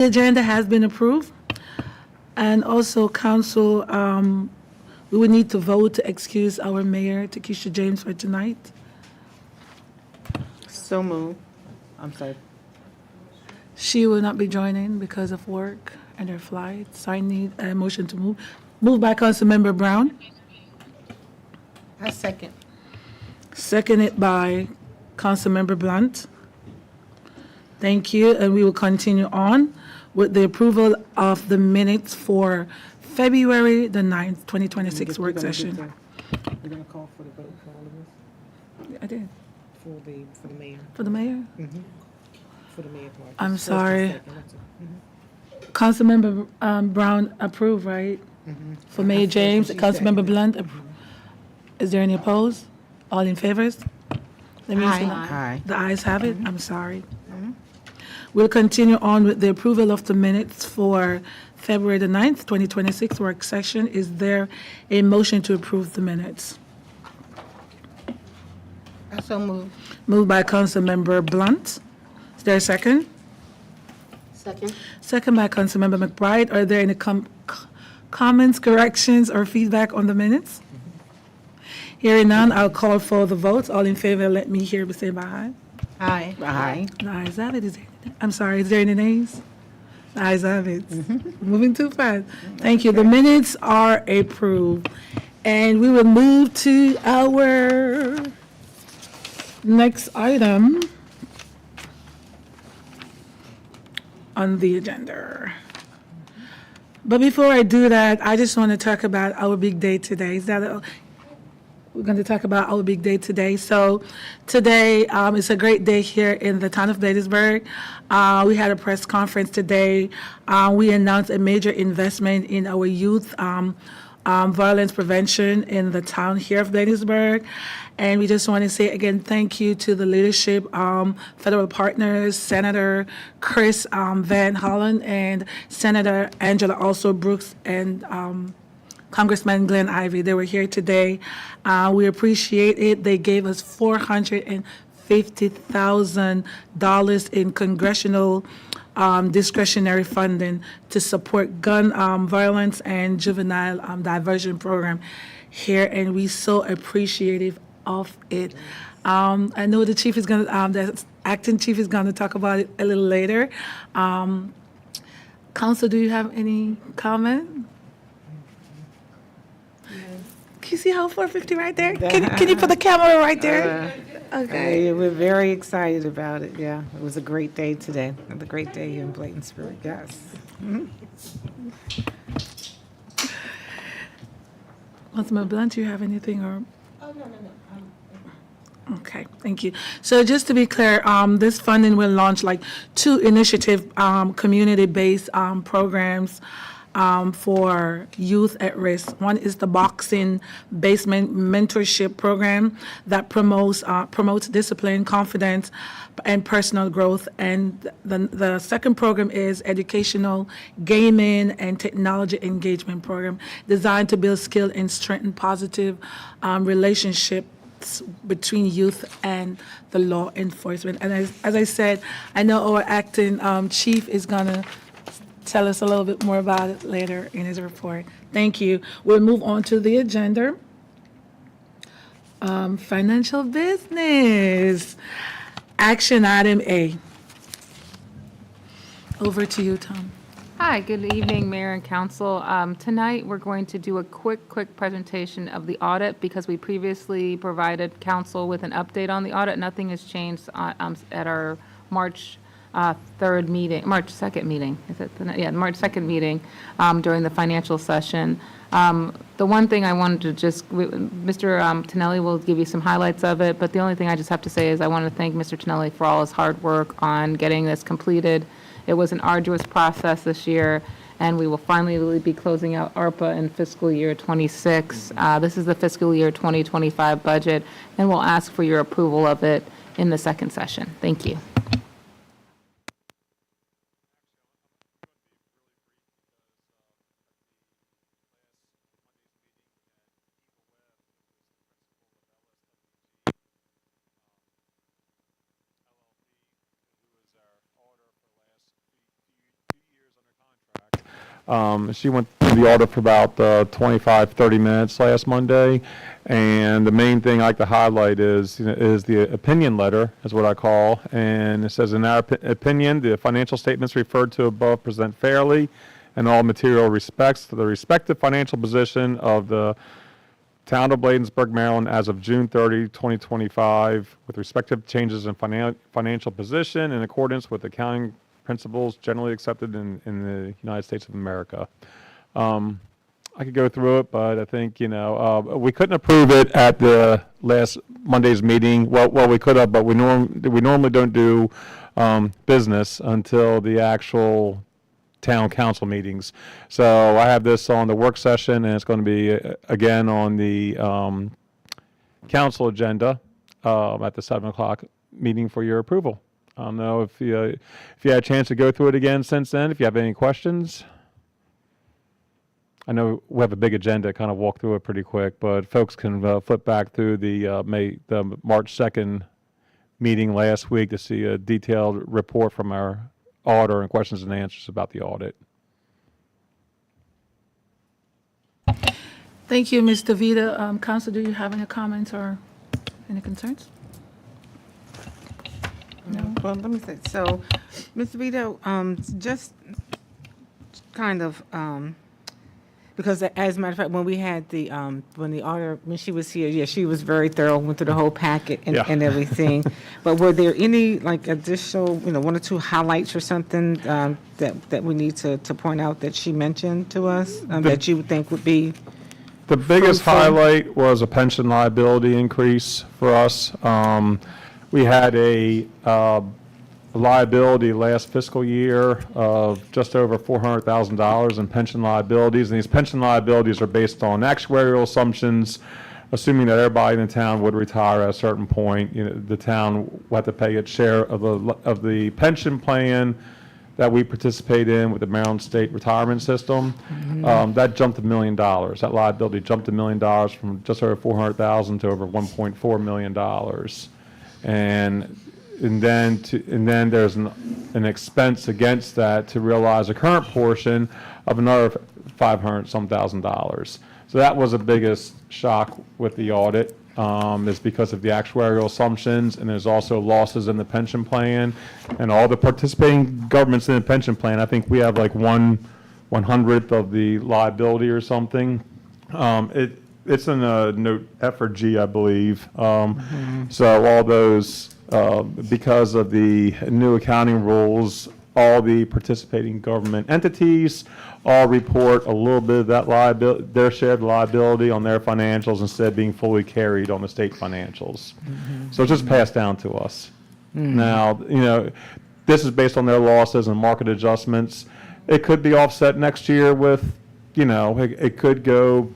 The agenda has been approved. And also, council, we would need to vote to excuse our mayor, Takesha James, for tonight. So moved. I'm sorry. She will not be joining because of work and her flight. So I need a motion to move. Moved by Councilmember Brown, I second. seconded by Councilmember Blunt. Thank you, and we will continue on with the approval of the minutes for February the 9th, 2026 work session. We're going to call for the vote for all of this? I did. For the mayor. For the mayor? For the mayor part. I'm First and sorry. second, that's it. Councilmember Brown approved, right? For Mayor James, she Councilmember Blunt. Is there any opposed? All in favors? Let me see. Aye. The ayes have it. I'm sorry. We'll continue on with the approval of the minutes for February the 9th, 2026 work session. Is there a motion to approve the minutes? I so moved. Moved by Councilmember Blunt. Is there a second? Second. Second by Councilmember McBride. Are there any comments, corrections, or feedback on the minutes? Hearing none, I'll call for the votes. All in favor, let me hear by say by aye. Aye. Aye. The ayes have it. I'm sorry, is there any nays? The ayes have it. Moving too fast. Thank you. The minutes are approved. And we will move to our next item on the agenda. But before I do that, I just want to talk about our big day today. We're going to talk about our big day today. So today is a great day here in the town of Bladensburg. We had a press conference today. We announced a major investment in our youth violence prevention in the town here of Bladensburg. And we just want to say again, thank you to the leadership, federal partners, Senator Chris Van Hollen and Senator Angela also Brooks and Congressman Glenn Ivey. They were here today. We appreciate it. They gave us $450,000 in congressional discretionary funding to support gun violence and juvenile diversion program here, and we so appreciative of it. I know the chief is going to, the acting chief is going to talk about it a little later. Council, do you have any comment? Can you see how 450 right there? Can you put the camera right there? Okay. We're very excited about it, yeah. It was a great day today. It was a great day here in Bladensburg, yes. Councilman Blunt, do you have anything or? Oh, no. Okay, thank you. So just to be clear, this funding will launch like two initiative, community-based programs for youth at risk. One is the boxing basement mentorship program that promotes discipline, confidence, and personal growth. And the second program is educational gaming and technology engagement program designed to build skill and strengthen positive relationships between youth and the law enforcement. And as I said, I know our acting chief is going to tell us a little bit more about it later in his report. Thank you. We'll move on to the agenda. Financial business. Action item A. Over to you, Tom. Hi, good evening, Mayor and Council. Tonight, we're going to do a quick presentation of the audit because we previously provided Council with an update on the audit. Nothing has changed at our March 2nd meeting. Is it? March 2nd meeting during the financial session. The one thing I wanted to Mr. Tonelli will give you some highlights of it, but the only thing I just have to say is I want to thank Mr. Tonelli for all his hard work on getting this completed. It was an arduous process this year, and we will finally be closing out ARPA in fiscal year 26. This is the fiscal year 2025 budget, and we'll ask for your approval of it in the second session. Thank you. She went through the audit for about 25, 30 minutes last Monday. And the main thing I like to highlight is the opinion letter, is what I call. And it says, in our opinion, the financial statements referred to above present fairly in all material respects to the respective financial position of the Town of Bladensburg, Maryland, as of June 30, 2025, with respective changes in financial position in accordance with accounting principles generally accepted in the United States of America. I could go through it, but I think, we couldn't approve it at the last Monday's meeting. Well, we could have, but we normally don't do business until the actual town council meetings. So I have this on the work session, and it's going to be again on the council agenda at the 7 o'clock meeting for your approval. I don't know if you had a chance to go through it again since then, if you have any questions. I know we have a big agenda, kind of walk through it pretty quick, but folks can flip back through the March 2nd meeting last week to see a detailed report from our auditor and questions and answers about the audit. Thank you, Ms. DeVita. Council, do you have any comments or any concerns? No? Well, let me say, so, Mr. Vito, just kind of, because as a matter of fact, when we had when the auditor, when she was here, yeah, she was very thorough, went through the whole packet and, Yeah. and everything. But were there any, like, additional, one or two highlights or something that we need to point out that she mentioned to us, that you would think would be? The biggest Fruitful. highlight was a pension liability increase for us. We had a liability last fiscal year of just over $400,000 in pension liabilities. And these pension liabilities are based on actuarial assumptions, assuming that everybody in the town would retire at a certain point. The town will have to pay its share of the pension plan that we participate in with the Maryland State Retirement System. That jumped $1 million. That liability jumped $1 million from just over $400,000 to over $1.4 million. And then there's an expense against that to realize a current portion of another $500,000. So that was the biggest shock with the audit, is because of the actuarial assumptions, and there's also losses in the pension plan, and all the participating governments in the pension plan. I think we have like 1/100th of the liability or something. It's in a note F or G, I believe. So all those, because of the new accounting rules, all the participating government entities all report a little bit of that liability, their shared liability on their financials instead of being fully carried on the state financials. So it's just passed down to us. Now, this is based on their losses and market adjustments. It could be offset next year with, it could go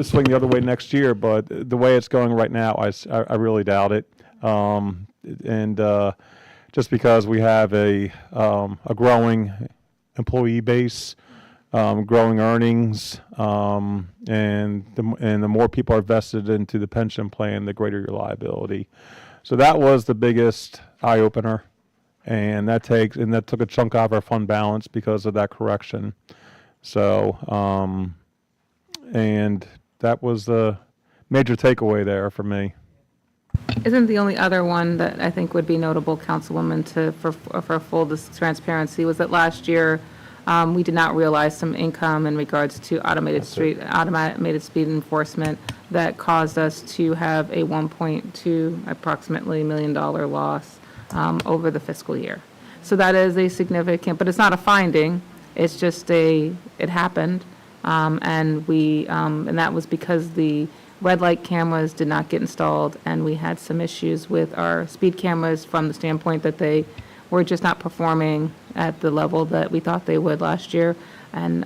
swing the other way next year, but the way it's going right now, I really doubt it. Just because we have a growing employee base, growing earnings, and the more people are vested into the pension plan, the greater your liability. So that was the biggest eye opener, and that took a chunk out of our fund balance because of that correction. So, and that was the major takeaway there for me. Isn't the only other one that I think would be notable, Councilwoman, for full transparency, was that last year we did not realize some income in regards to automated speed enforcement that caused us to have a $1.2 approximately $1 million loss over the fiscal year. So that is a significant, but it's not a finding. It's just it happened, and that was because the red light cameras did not get installed, and we had some issues with our speed cameras from the standpoint that they were just not performing at the level that we thought they would last year. And,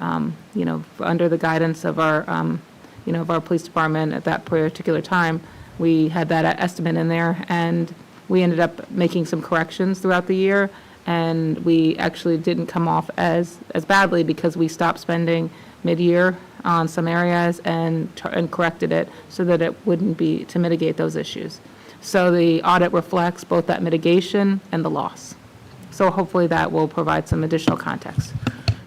under the guidance of our, of our police department at that particular time, we had that estimate in there, and we ended up making some corrections throughout the year, and we actually didn't come off as badly because we stopped spending mid-year on some areas and corrected it so that it wouldn't be, to mitigate those issues. So the audit reflects both that mitigation and the loss. So hopefully that will provide some additional context.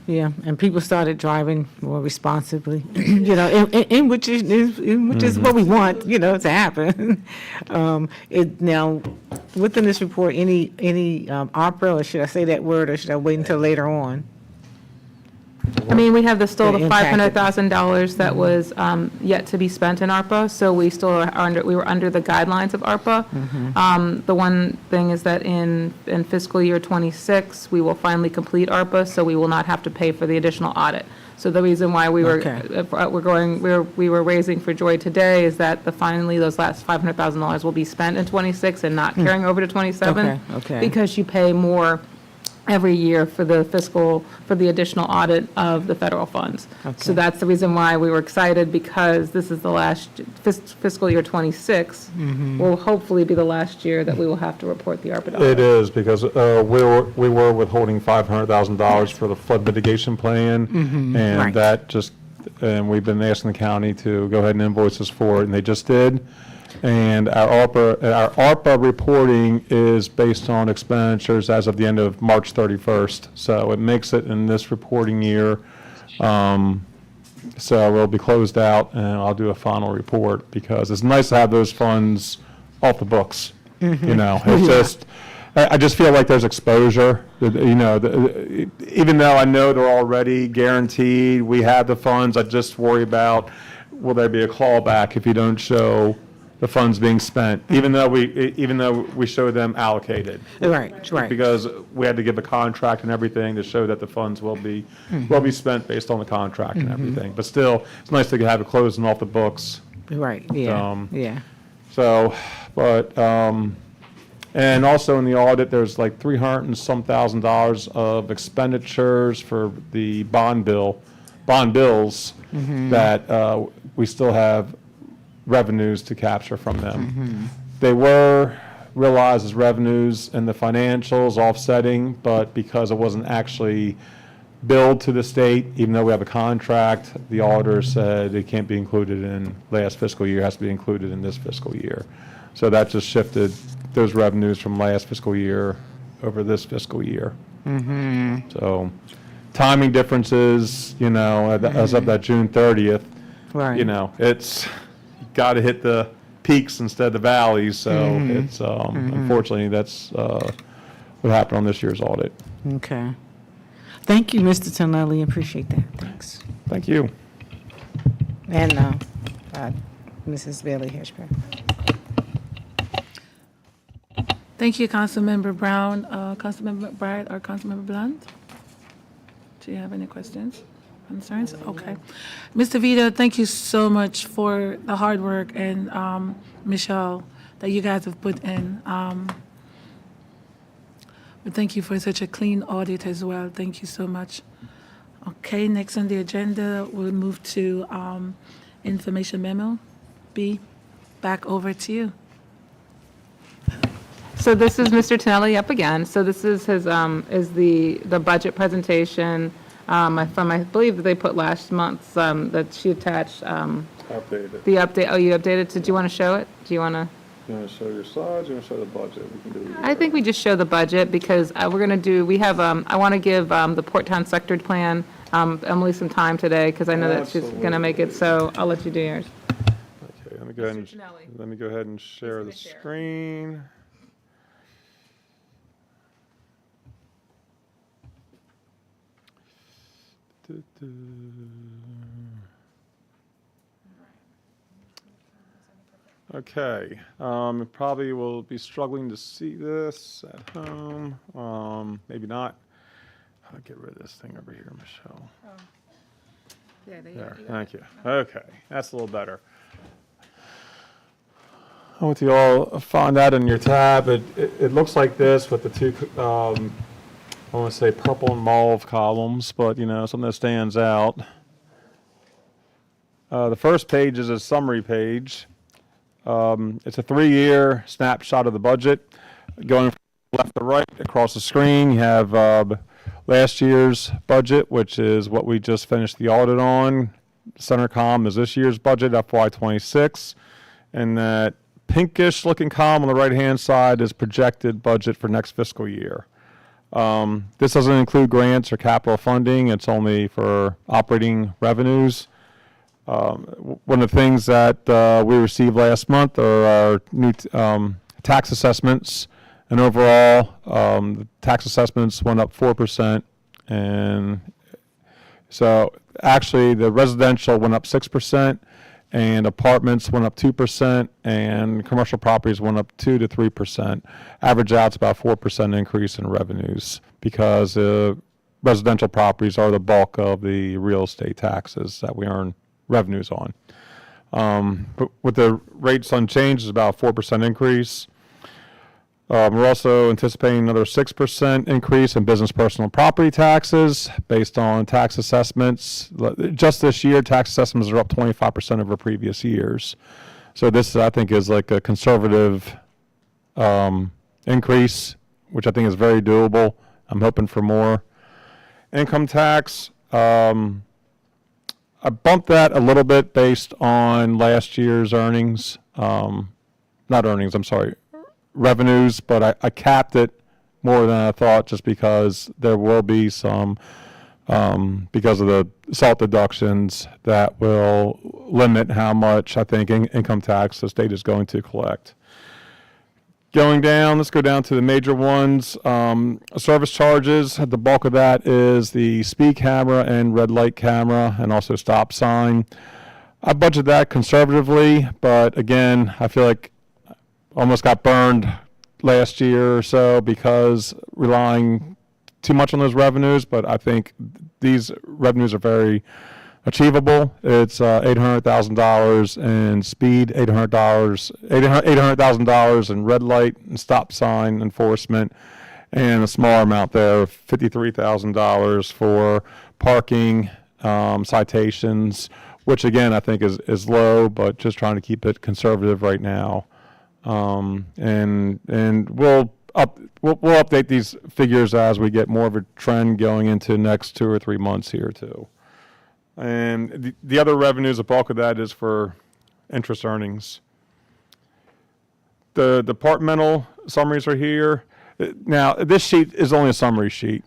yeah, and people started driving more responsibly, you know, in which is what we want, you know, to happen. Now, within this report, any opera, or should I say that word, or should I wait until later on? I mean, we have still The the impact. $500,000 that was yet to be spent in ARPA, so we still we were under the guidelines of ARPA. The one thing is that in fiscal year '26, we will finally complete ARPA, so we will not have to pay for the additional audit. So the reason why we were, Okay. we were raising for joy today is that finally those last $500,000 will be spent in '26 and not carrying over to '27. Okay. Because you pay more every year for the additional audit of the federal funds. So Okay. that's the reason why we were excited, because this is the last fiscal year '26 will hopefully be the last year that we will have to report the ARPA dollars. It is, because we were withholding $500,000 for the flood mitigation plan, and Right. that just, and we've been asking the county to go ahead and invoice us for it, and they just did. And our ARPA reporting is based on expenditures as of the end of March 31st. So it makes it in this reporting year. So we'll be closed out, and I'll do a final report, because it's nice to have those funds off the books. You know, it's just, I just feel like there's exposure, you know, even though I know they're already guaranteed, we have the funds, I just worry about, will there be a clawback if you don't show the funds being spent, even though we show them allocated? Right. Because we had to give a contract and everything to show that the funds will be spent based on the contract and everything. But still, it's nice to have it closed and off the books. Right, yeah, yeah. So, but, and also in the audit, there's like 300 and some $1,000 of expenditures for the bond bills that we still have revenues to capture from them. They were realized as revenues in the financials offsetting, but because it wasn't actually billed to the state, even though we have a contract, the auditor said it can't be included in last fiscal year, it has to be included in this fiscal year. So that just shifted those revenues from last fiscal year over this fiscal year. So timing differences, you know, as of that June 30th, Right. you know, it's got to hit the peaks instead of the valleys. So it's unfortunately that's what happened on this year's audit. Okay. Thank you, Mr. Tonelli, appreciate that, thanks. Thank you. And Mrs. Bailey Hirschberg. Thank you, Councilmember Brown. Councilmember McBride or Councilmember Blunt? Do you have any questions, concerns? Okay. Mr. Vito, thank you so much for the hard work, and Michelle, that you guys have put in. But thank you for such a clean audit as well. Thank you so much. Okay, next on the agenda, we'll move to information memo. B, back over to you. So this is Mr. Tonelli up again. So this is his, is the budget presentation, I believe that they put last month's, that she attached, Updated. the update. Oh, you updated. Do you want to show it? Do you want to? You want to show your slides? You want to show the budget? We can do I think we just show the budget, because we're going to do, we have, I want to give the Port Town sector plan Emily some time today, because I know that she's going to make it, so I'll let you do yours. Okay, let me go ahead and, Mr. Tonelli. let me go ahead and share the gonna share. screen. Okay, probably will be struggling to see this at home. Maybe not. I'll get rid of this thing over here, Michelle. There, thank you. Okay, that's a little better. I want you all find that in your tab. It looks like this with the two, I want to say purple and mauve columns, but you know, something that stands out. The first page is a summary page. It's a 3-year snapshot of the budget. Going from left to right across the screen, you have last year's budget, which is what we just finished the audit on. Center column is this year's budget, FY26. And that pinkish looking column on the right-hand side is projected budget for next fiscal year. This doesn't include grants or capital funding. It's only for operating revenues. One of the things that we received last month are our new tax assessments. And overall, the tax assessments went up 4%. And so actually the residential went up 6%, and apartments went up 2%, and commercial properties went up 2 to 3%. Average out, it's about 4% increase in revenues because residential properties are the bulk of the real estate taxes that we earn revenues on. But with the rates unchanged, it's about a 4% increase. We're also anticipating another 6% increase in business personal property taxes based on tax assessments. Just this year, tax assessments are up 25% over previous years. So this, I think, is like a conservative increase, which I think is very doable. I'm hoping for more. Income tax, I bumped that a little bit based on last year's earnings. Not earnings, I'm sorry. Revenues, but I capped it more than I thought just because there will be some, because of the SALT deductions that will limit how much I think income tax the state is going to collect. Going down, let's go down to the major ones. Service charges, the bulk of that is the speed camera and red light camera and also stop sign. I budgeted that conservatively, but again, I feel like almost got burned last year or so because relying too much on those revenues, but I think these revenues are very achievable. It's $800,000 in speed, $800,000 in red light and stop sign enforcement, and a smaller amount there, $53,000 for parking citations, which again I think is low, but just trying to keep it conservative right now. And we'll update these figures as we get more of a trend going into the next 2 or 3 months here too. And the other revenues, the bulk of that is for interest earnings. The departmental summaries are here. Now, this sheet is only a summary sheet.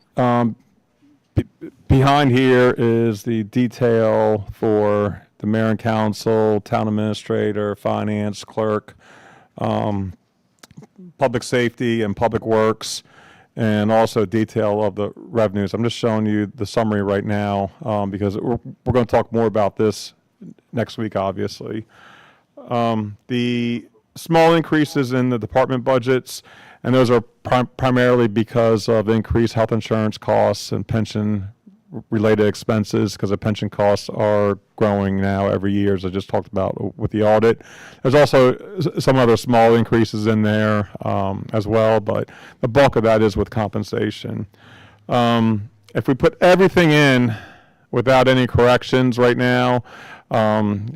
Behind here is the detail for the mayor and council, town administrator, finance, clerk, public safety and public works, and also detail of the revenues. I'm just showing you the summary right now because we're going to talk more about this next week, obviously. The small increases in the department budgets, and those are primarily because of increased health insurance costs and pension related expenses, because the pension costs are growing now every year, as I just talked about with the audit. There's also some other small increases in there as well, but the bulk of that is with compensation. If we put everything in without any corrections right now,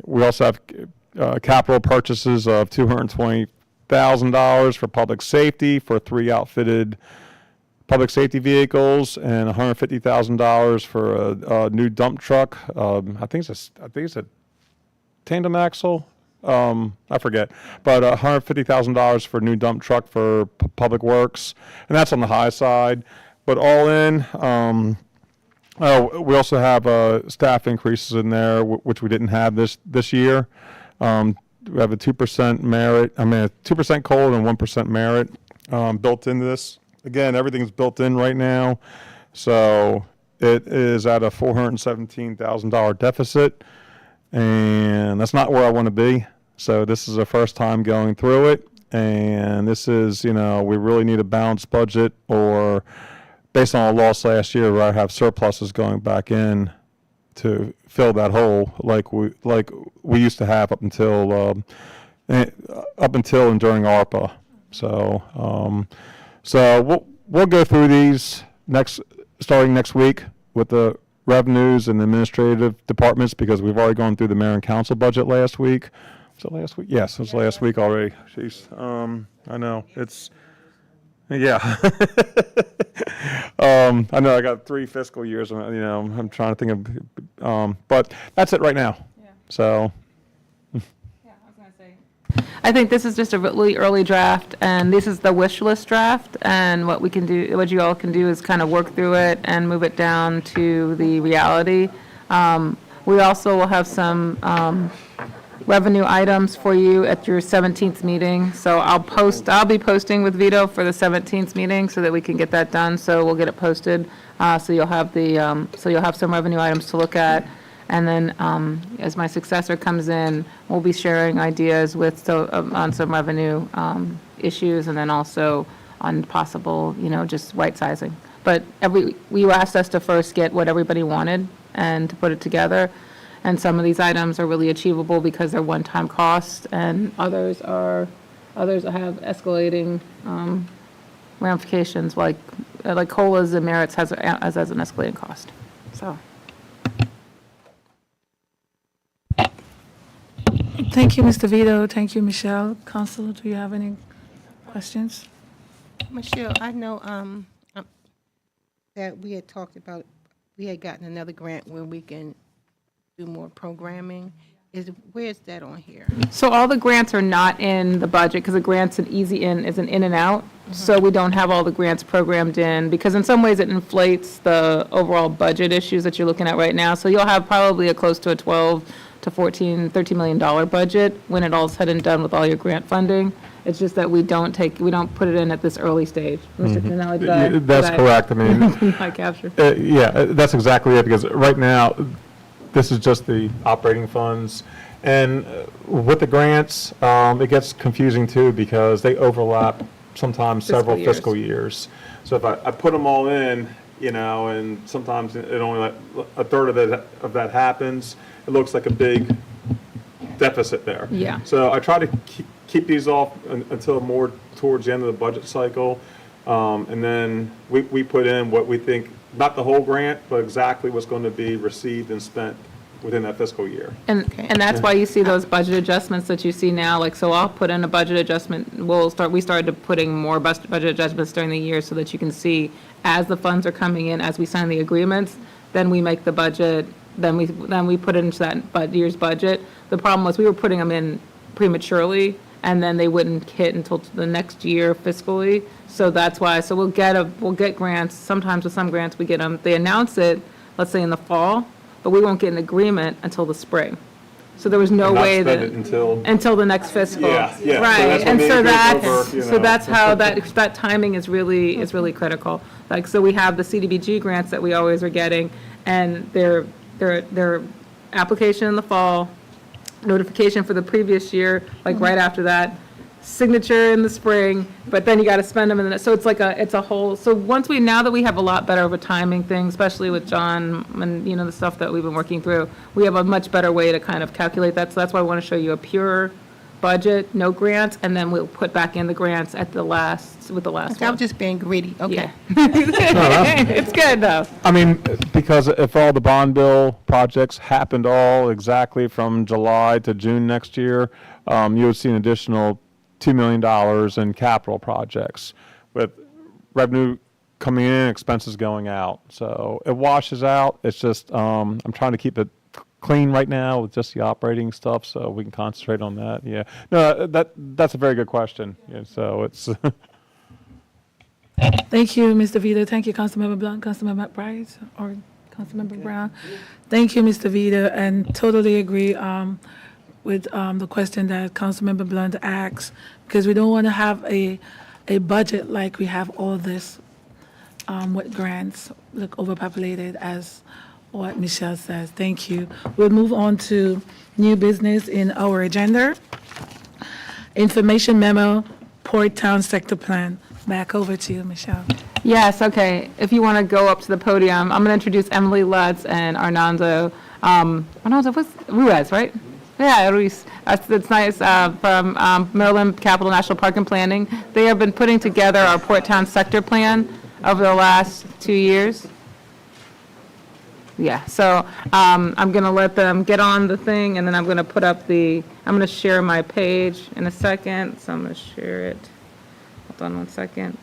we also have capital purchases of $220,000 for public safety for 3 outfitted public safety vehicles, and $150,000 for a new dump truck. I think it's a tandem axle. I forget, but $150,000 for a new dump truck for public works, and that's on the high side. But all in, we also have staff increases in there, which we didn't have this year. We have a 2% merit. I mean, a 2% COLA and 1% merit built into this. Again, everything's built in right now, so it is at a $417,000 deficit, and that's not where I want to be. So this is the first time going through it, and this is, we really need a balanced budget, or based on a loss last year where I have surpluses going back in to fill that hole like we used to have up until and during ARPA. So we'll go through these starting next week with the revenues and administrative departments, because we've already gone through the mayor and council budget last week. Was it last week? Yes, it was last week already. Jeez, I know it's yeah. I know I got 3 fiscal years. I'm trying to think of, but that's it right now. Yeah. So. Yeah, I was going to say, I think this is just a really early draft, and this is the wish list draft, and what we can do, what you all can do is kind of work through it and move it down to the reality. We also will have some revenue items for you at your 17th meeting, so I'll be posting with Vito for the 17th meeting so that we can get that done, so we'll get it posted, so you'll have some revenue items to look at. And then, as my successor comes in, we'll be sharing ideas on some revenue issues, and then also on possible, just right sizing. But you asked us to first get what everybody wanted and to put it together. And some of these items are really achievable because they're one-time costs, and others have escalating ramifications, like COLAs and merits has an escalating cost. So. Thank you, Mr. Vito. Thank you, Michelle. Council, do you have any questions? Michelle, I know that we had talked about, we had gotten another grant where we can do more programming. Where's that on here? So all the grants are not in the budget, because the grant's an easy in, is an in and out. So we don't have all the grants programmed in, because in some ways it inflates the overall budget issues that you're looking at right now. So you'll have probably close to a 12 to 14, $13 million budget when it all's said and done with all your grant funding. It's just that we don't put it in at this early stage. Mr. Canali, did I? That's correct. I mean, Did I capture? yeah, that's exactly it, because right now, this is just the operating funds. And with the grants, it gets confusing too, because they overlap sometimes several fiscal years. So if I put them all in, and sometimes it only like a third of that happens, it looks like a big deficit there. Yeah. So I try to keep these off until more towards the end of the budget cycle. And then we put in what we think, not the whole grant, but exactly what's going to be received and spent within that fiscal year. And that's why you see those budget adjustments that you see now, so I'll put in a budget adjustment, we started putting more budget adjustments during the year so that you can see as the funds are coming in, as we sign the agreements, then we make the budget, then we put it into that year's budget. The problem was we were putting them in prematurely, and then they wouldn't hit until the next year fiscally. So that's why, we'll get grants, sometimes with some grants we get them, they announce it, let's say in the fall, but we won't get an agreement until the spring. So there was no And not way spend that. it Until the next fiscal. Yeah, yeah. So Right, that's what and made so it go that's, over, so that's how that timing is really critical. So we have the CDBG grants that we always are getting, and their application in the fall, notification for the previous year, right after that, signature in the spring, but then you got to spend them in the, so it's a whole, so now that we have a lot better of a timing thing, especially with John and, the stuff that we've been working through, we have a much better way to kind of calculate that. So that's why I want to show you a pure budget, no grants, and then we'll put back in the grants with the last I was one. just being greedy. Okay. Yeah. It's good, though. I mean, because if all the bond bill projects happened all exactly from July to June next year, you would see an additional $2 million in capital projects with revenue coming in, expenses going out. So it washes out. It's just, I'm trying to keep it clean right now with just the operating stuff so we can concentrate on that. Yeah. No, that's a very good question. Yeah, so it's. Thank you, Mr. Vito. Thank you, Councilmember Blunt, Councilmember McBride, or Councilmember Brown. Thank you, Mr. Vito, and totally agree with the question that Councilmember Blunt asked, because we don't want to have a budget like we have all this with grants, overpopulated, as what Michelle says. Thank you. We'll move on to new business in our agenda. Information memo, Port Town Sector Plan. Back over to you, Michelle. Yes, okay. If you want to go up to the podium, I'm going to introduce Emily Lutz and Arnaldo, Ruiz, right? Yeah, Ruiz. It's nice, from Maryland Capital National Park and Planning. They have been putting together our Port Town Sector Plan over the last 2 years. Yeah, so I'm going to let them get on the thing, and then I'm going to put up I'm going to share my page in a second, so I'm going to share it. Hold on one second.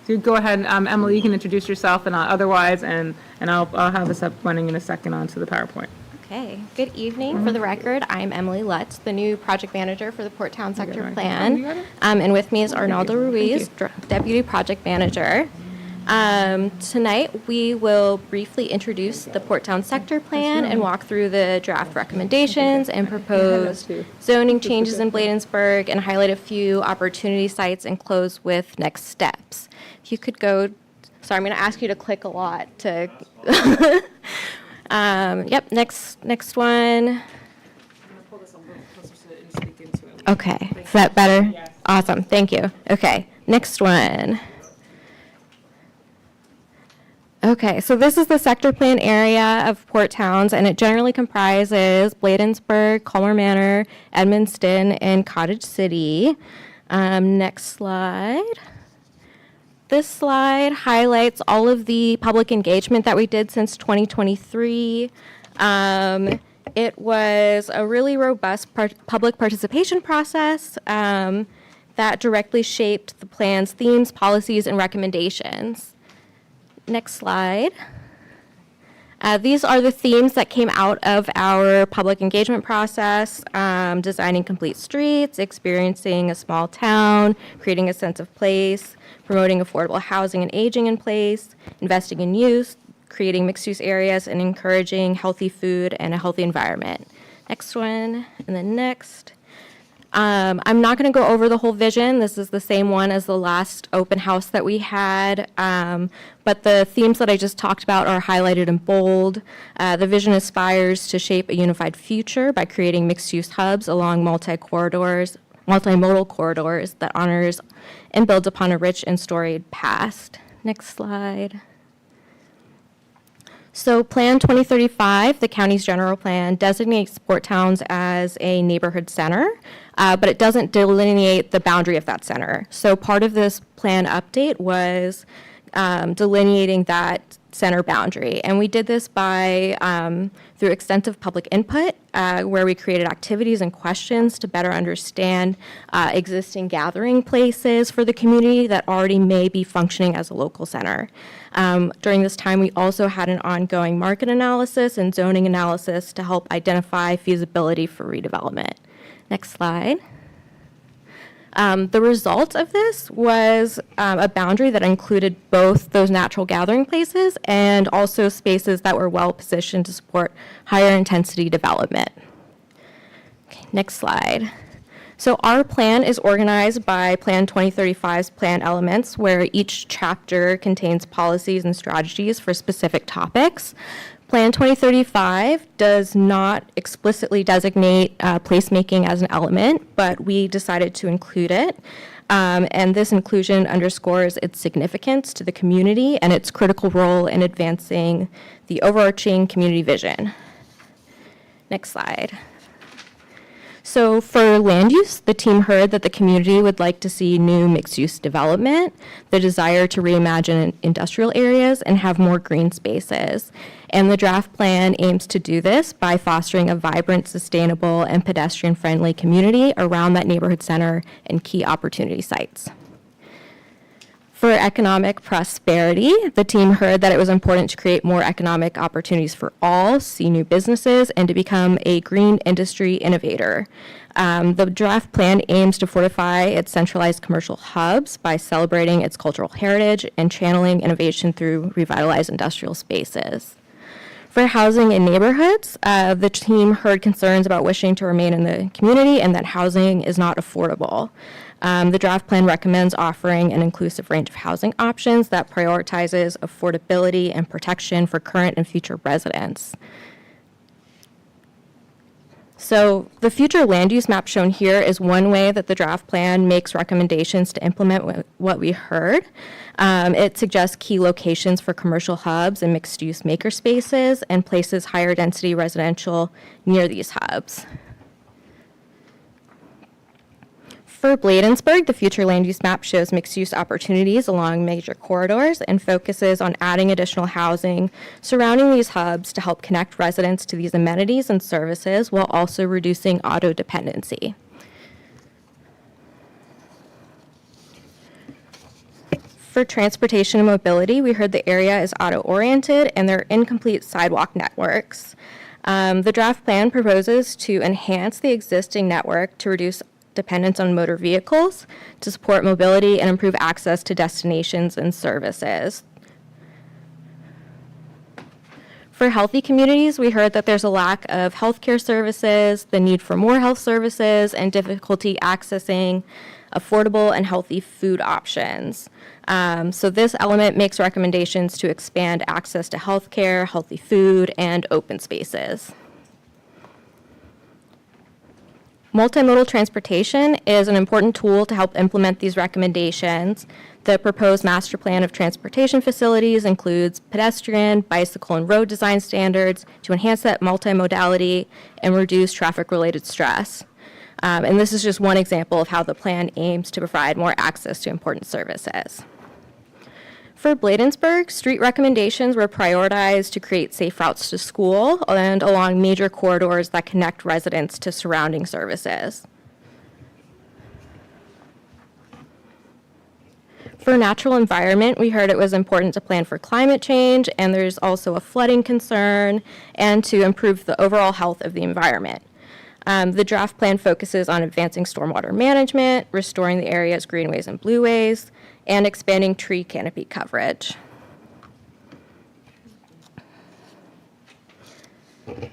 So you go ahead, Emily, you can introduce yourself and otherwise, and I'll have this up running in a second onto the PowerPoint. Okay, good evening. For the record, I'm Emily Lutz, the new project manager for the Port Town Sector Plan. And with me is Arnaldo Ruiz, deputy project manager. Tonight, we will briefly introduce the Port Town Sector Plan and walk through the draft recommendations and proposed zoning changes in Bladensburg and highlight a few opportunity sites and close with next steps. If you could go, sorry, I'm going to ask you to click a lot to. Yep, next one. Okay, is that better? Awesome, thank you. Okay, next one. Okay, so this is the sector plan area of Port Towns, and it generally comprises Bladensburg, Colmer Manor, Edmonston, and Cottage City. Next slide. This slide highlights all of the public engagement that we did since 2023. It was a really robust public participation process that directly shaped the plan's themes, policies, and recommendations. Next slide. These are the themes that came out of our public engagement process: designing complete streets, experiencing a small town, creating a sense of place, promoting affordable housing and aging in place, investing in youth, creating mixed-use areas, and encouraging healthy food and a healthy environment. Next one, and then next. I'm not going to go over the whole vision. This is the same one as the last open house that we had, but the themes that I just talked about are highlighted in bold. The vision aspires to shape a unified future by creating mixed-use hubs along multimodal corridors that honors and builds upon a rich and storied past. Next slide. So Plan 2035, the county's general plan, designates Port Towns as a neighborhood center, but it doesn't delineate the boundary of that center. So part of this plan update was delineating that center boundary. And we did this by through extensive public input, where we created activities and questions to better understand existing gathering places for the community that already may be functioning as a local center. During this time, we also had an ongoing market analysis and zoning analysis to help identify feasibility for redevelopment. Next slide. The result of this was a boundary that included both those natural gathering places and also spaces that were well positioned to support higher intensity development. Okay, next slide. So our plan is organized by Plan 2035's plan elements, where each chapter contains policies and strategies for specific topics. Plan 2035 does not explicitly designate placemaking as an element, but we decided to include it. And this inclusion underscores its significance to the community and its critical role in advancing the overarching community vision. Next slide. So for land use, the team heard that the community would like to see new mixed-use development, the desire to reimagine industrial areas and have more green spaces. And the draft plan aims to do this by fostering a vibrant, sustainable, and pedestrian-friendly community around that neighborhood center and key opportunity sites. For economic prosperity, the team heard that it was important to create more economic opportunities for all, see new businesses, and to become a green industry innovator. The draft plan aims to fortify its centralized commercial hubs by celebrating its cultural heritage and channeling innovation through revitalized industrial spaces. For housing in neighborhoods, the team heard concerns about wishing to remain in the community and that housing is not affordable. The draft plan recommends offering an inclusive range of housing options that prioritizes affordability and protection for current and future residents. So the future land use map shown here is one way that the draft plan makes recommendations to implement what we heard. It suggests key locations for commercial hubs and mixed-use maker spaces and places higher density residential near these hubs. For Bladensburg, the future land use map shows mixed-use opportunities along major corridors and focuses on adding additional housing surrounding these hubs to help connect residents to these amenities and services while also reducing auto dependency. For transportation and mobility, we heard the area is auto-oriented and there are incomplete sidewalk networks. The draft plan proposes to enhance the existing network to reduce dependence on motor vehicles, to support mobility and improve access to destinations and services. For healthy communities, we heard that there's a lack of healthcare services, the need for more health services, and difficulty accessing affordable and healthy food options. So this element makes recommendations to expand access to healthcare, healthy food, and open spaces. Multimodal transportation is an important tool to help implement these recommendations. The proposed master plan of transportation facilities includes pedestrian, bicycle, and road design standards to enhance that multimodality and reduce traffic-related stress. And this is just one example of how the plan aims to provide more access to important services. For Bladensburg, street recommendations were prioritized to create safe routes to school and along major corridors that connect residents to surrounding services. For natural environment, we heard it was important to plan for climate change, and there's also a flooding concern, and to improve the overall health of the environment. The draft plan focuses on advancing stormwater management, restoring the area's greenways and blueways, and expanding tree canopy coverage.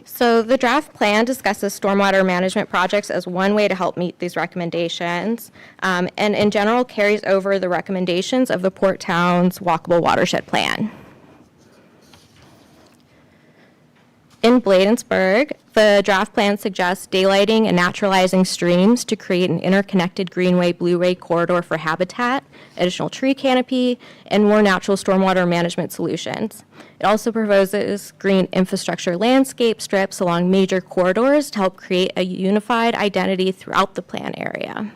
So the draft plan discusses stormwater management projects as one way to help meet these recommendations, and in general carries over the recommendations of the Port Towns Walkable Watershed Plan. In Bladensburg, the draft plan suggests daylighting and naturalizing streams to create an interconnected greenway-blueway corridor for habitat, additional tree canopy, and more natural stormwater management solutions. It also proposes green infrastructure landscape strips along major corridors to help create a unified identity throughout the plan area.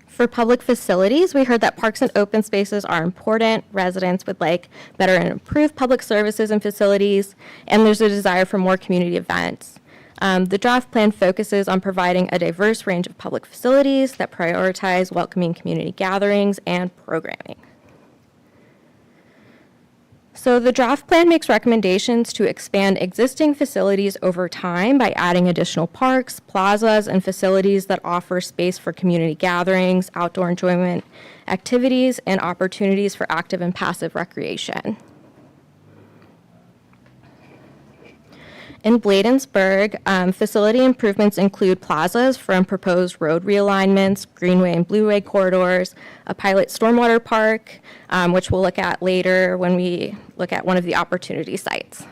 For public facilities, we heard that parks and open spaces are important. Residents would like better and improved public services and facilities, and there's a desire for more community events. The draft plan focuses on providing a diverse range of public facilities that prioritize welcoming community gatherings and programming. So the draft plan makes recommendations to expand existing facilities over time by adding additional parks, plazas, and facilities that offer space for community gatherings, outdoor enjoyment activities, and opportunities for active and passive recreation. In Bladensburg, facility improvements include plazas from proposed road realignments, greenway and blueway corridors, a pilot stormwater park, which we'll look at later when we look at one of the opportunity sites.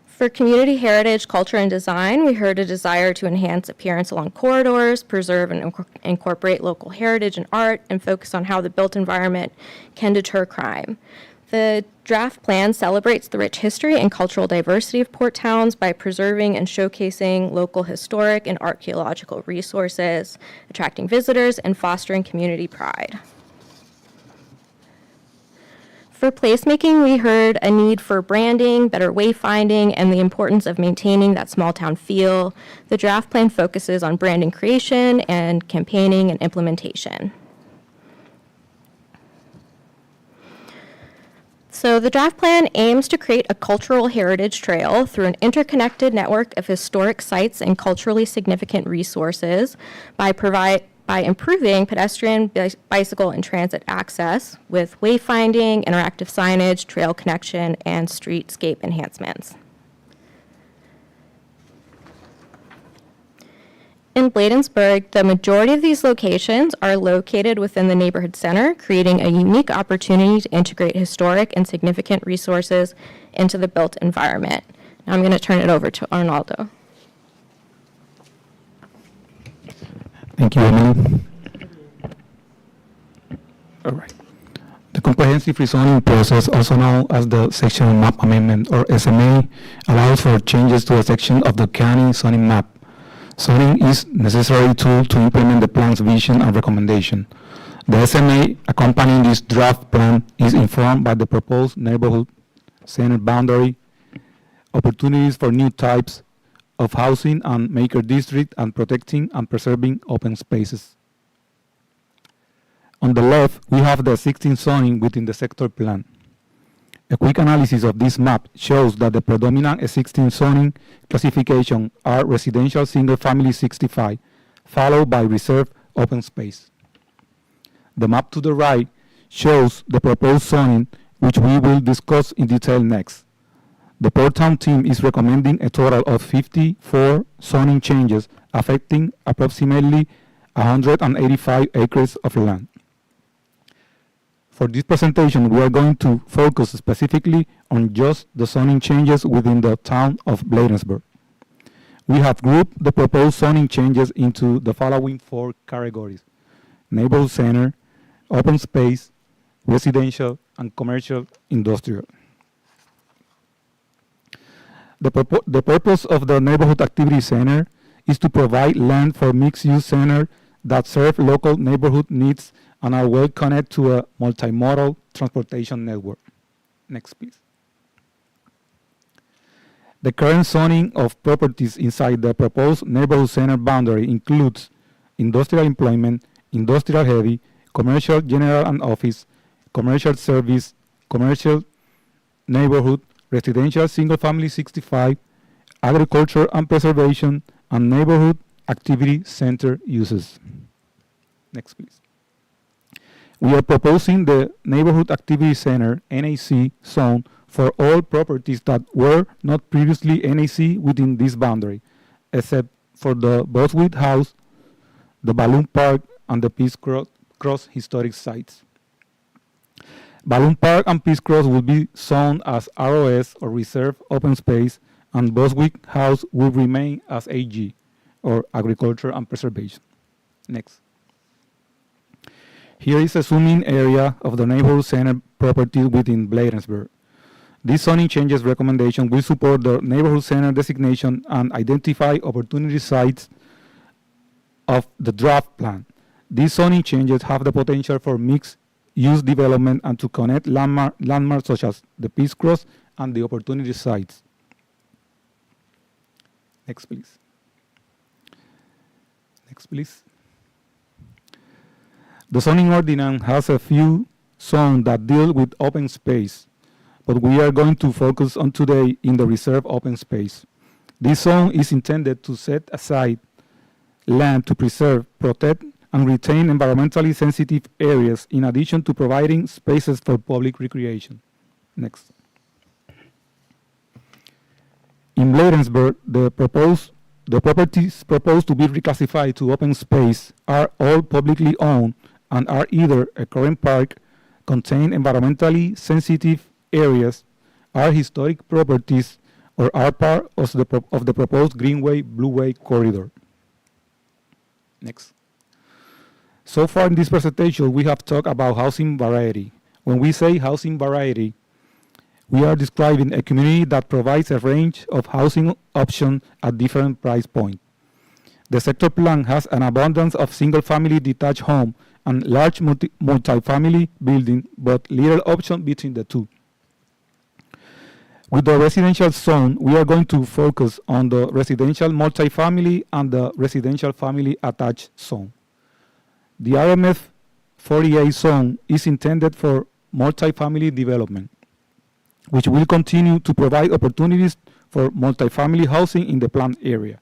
For community heritage, culture, and design, we heard a desire to enhance appearance along corridors, preserve and incorporate local heritage and art, and focus on how the built environment can deter crime. The draft plan celebrates the rich history and cultural diversity of Port Towns by preserving and showcasing local historic and archaeological resources, attracting visitors, and fostering community pride. For placemaking, we heard a need for branding, better wayfinding, and the importance of maintaining that small town feel. The draft plan focuses on branding creation and campaigning and implementation. So the draft plan aims to create a cultural heritage trail through an interconnected network of historic sites and culturally significant resources by improving pedestrian, bicycle, and transit access with wayfinding, interactive signage, trail connection, and streetscape enhancements. In Bladensburg, the majority of these locations are located within the neighborhood center, creating a unique opportunity to integrate historic and significant resources into the built environment. Now I'm going to turn it over to Arnaldo. Thank you, Emily. All right. The comprehensive rezoning process, also known as the Sectional Map Amendment, or SMA, allows for changes to a section of the county zoning map. Zoning is necessary tool to implement the plan's vision and recommendation. The SMA accompanying this draft plan is informed by the proposed neighborhood center boundary, opportunities for new types of housing and maker district, and protecting and preserving open spaces. On the left, we have the 16 zoning within the sector plan. A quick analysis of this map shows that the predominant existing zoning classification are residential single-family 65, followed by reserved open space. The map to the right shows the proposed zoning, which we will discuss in detail next. The Port Town team is recommending a total of 54 zoning changes affecting approximately 185 acres of land. For this presentation, we are going to focus specifically on just the zoning changes within the town of Bladensburg. We have grouped the proposed zoning changes into the following 4 categories: neighborhood center, open space, residential, and commercial industrial. The purpose of the Neighborhood Activity Center is to provide land for mixed-use center that serve local neighborhood needs and are well connected to a multimodal transportation network. Next, please. The current zoning of properties inside the proposed neighborhood center boundary includes industrial employment, industrial heavy, commercial general and office, commercial service, commercial neighborhood, residential single-family 65, agriculture and preservation, and neighborhood activity center uses. Next, please. We are proposing the Neighborhood Activity Center, NAC, zone for all properties that were not previously NAC within this boundary, except for the Boswick House, the Balloon Park, and the Peace Cross historic sites. Balloon Park and Peace Cross will be zoned as ROS or Reserve Open Space, and Boswick House will remain as AG or Agriculture and Preservation. Next. Here is a zoom-in area of the neighborhood center property within Bladensburg. This zoning changes recommendation will support the neighborhood center designation and identify opportunity sites of the draft plan. These zoning changes have the potential for mixed-use development and to connect landmarks such as the Peace Cross and the opportunity sites. Next, please. Next, please. The zoning ordinance has a few zones that deal with open space, but we are going to focus on today in the reserve open space. This zone is intended to set aside land to preserve, protect, and retain environmentally sensitive areas in addition to providing spaces for public recreation. Next. In Bladensburg, the properties proposed to be reclassified to open space are all publicly owned and are either a current park, contain environmentally sensitive areas, are historic properties, or are part of the proposed Greenway Blueway corridor. Next. So far in this presentation, we have talked about housing variety. When we say housing variety, we are describing a community that provides a range of housing options at different price points. The sector plan has an abundance of single-family detached home and large multi-family building, but little option between the two. With the residential zone, we are going to focus on the residential multifamily and the residential family attached zone. The RMF 48 zone is intended for multifamily development, which will continue to provide opportunities for multifamily housing in the planned area.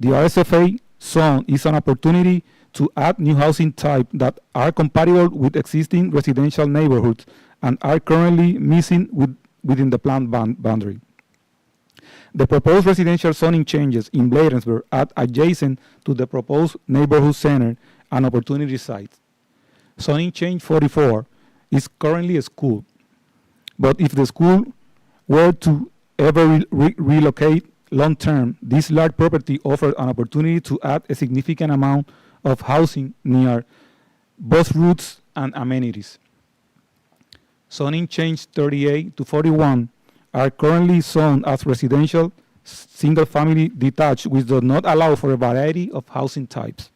The RSFA zone is an opportunity to add new housing types that are compatible with existing residential neighborhoods and are currently missing within the planned boundary. The proposed residential zoning changes in Bladensburg are adjacent to the proposed neighborhood center and opportunity sites. Zoning change 44 is currently a school, but if the school were to ever relocate long-term, this large property offers an opportunity to add a significant amount of housing near bus routes and amenities. Zoning change 38 to 41 are currently zoned as residential, single-family detached, which does not allow for a variety of housing types.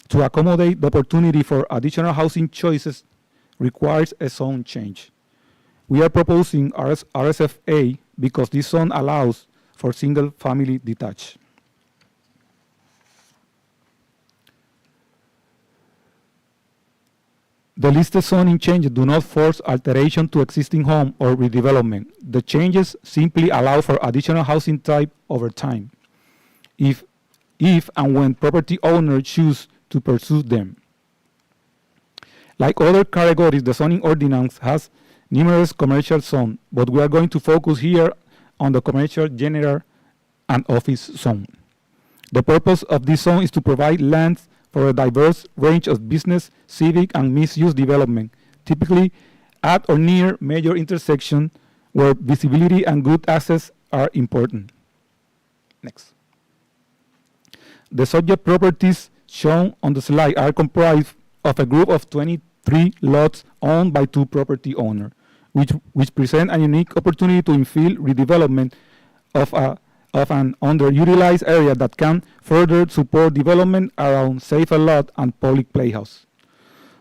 To accommodate the opportunity for additional housing choices requires a zone change. We are proposing RSFA because this zone allows for single-family detached. The listed zoning changes do not force alteration to existing home or redevelopment. The changes simply allow for additional housing type over time, if and when property owners choose to pursue them. Like other categories, the zoning ordinance has numerous commercial zones, but we are going to focus here on the commercial, general, and office zone. The purpose of this zone is to provide lands for a diverse range of business, civic, and mixed-use development, typically at or near major intersections where visibility and good access are important. Next. The subject properties shown on the slide are comprised of a group of 23 lots owned by 2 property owners, which present a unique opportunity to infill redevelopment of an underutilized area that can further support development around safer lot and public playhouse.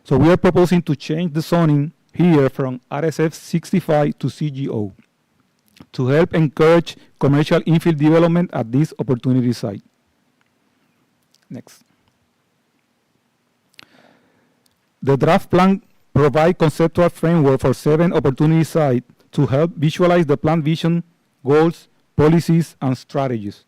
So we are proposing to change the zoning here from RSF 65 to CGO to help encourage commercial infill development at this opportunity site. Next. The draft plan provides conceptual framework for 7 opportunity sites to help visualize the plan vision, goals, policies, and strategies.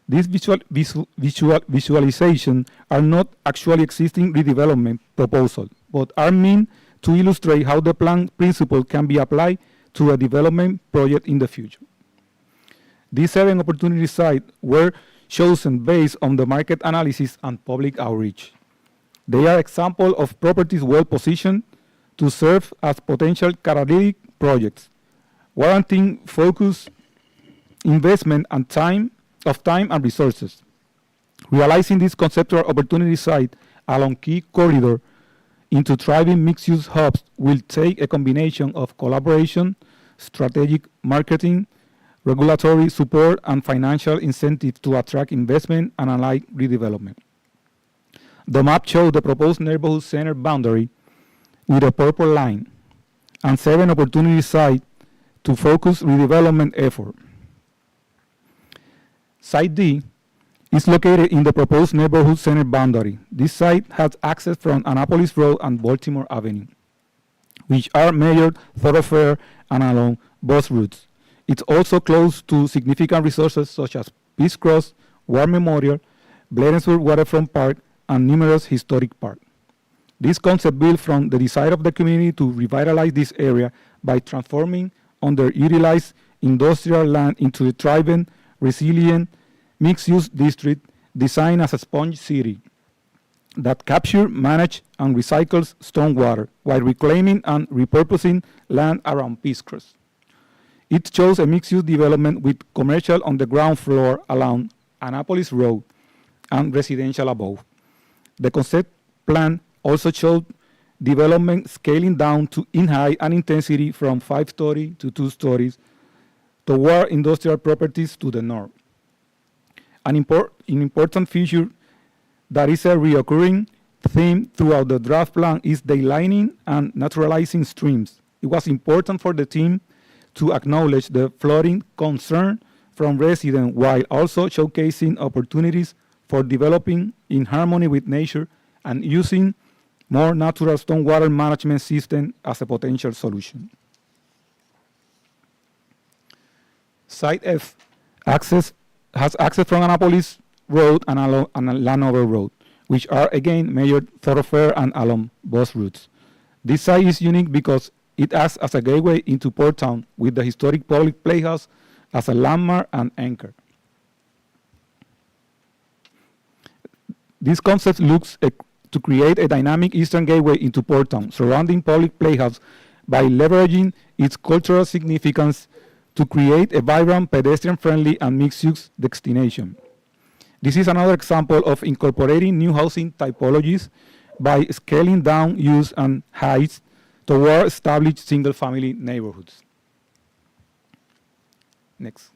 These visualizations are not actually existing redevelopment proposals, but are meant to illustrate how the plan principle can be applied to a development project in the future. These 7 opportunity sites were chosen based on the market analysis and public outreach. They are examples of properties well positioned to serve as potential catalytic projects, warranting focus, investment, and time and resources. Realizing this conceptual opportunity site along key corridor into thriving mixed-use hubs will take a combination of collaboration, strategic marketing, regulatory support, and financial incentives to attract investment and allied redevelopment. The map shows the proposed neighborhood center boundary with a purple line and 7 opportunity sites to focus redevelopment effort. Site D is located in the proposed neighborhood center boundary. This site has access from Annapolis Road and Baltimore Avenue, which are major thoroughfares and along bus routes. It's also close to significant resources such as Peace Cross, War Memorial, Bladensburg Waterfront Park, and numerous historic parks. This concept built from the desire of the community to revitalize this area by transforming underutilized industrial land into a thriving, resilient, mixed-use district designed as a sponge city that captures, manages, and recycles stormwater while reclaiming and repurposing land around Peace Cross. It shows a mixed-use development with commercial on the ground floor along Annapolis Road and residential above. The concept plan also showed development scaling down in height and intensity from 5-story to 2 stories toward industrial properties to the north. An important feature that is a recurring theme throughout the draft plan is daylighting and naturalizing streams. It was important for the team to acknowledge the flooding concern from residents while also showcasing opportunities for developing in harmony with nature and using more natural stormwater management system as a potential solution. Site F has access from Annapolis Road and Landover Road, which are again major thoroughfare and along bus routes. This site is unique because it acts as a gateway into Port Town with the historic public playhouse as a landmark and anchor. This concept looks to create a dynamic eastern gateway into Port Town, surrounding public playhouse by leveraging its cultural significance to create a vibrant, pedestrian-friendly, and mixed-use destination. This is another example of incorporating new housing typologies by scaling down use and heights toward established single-family neighborhoods. Next.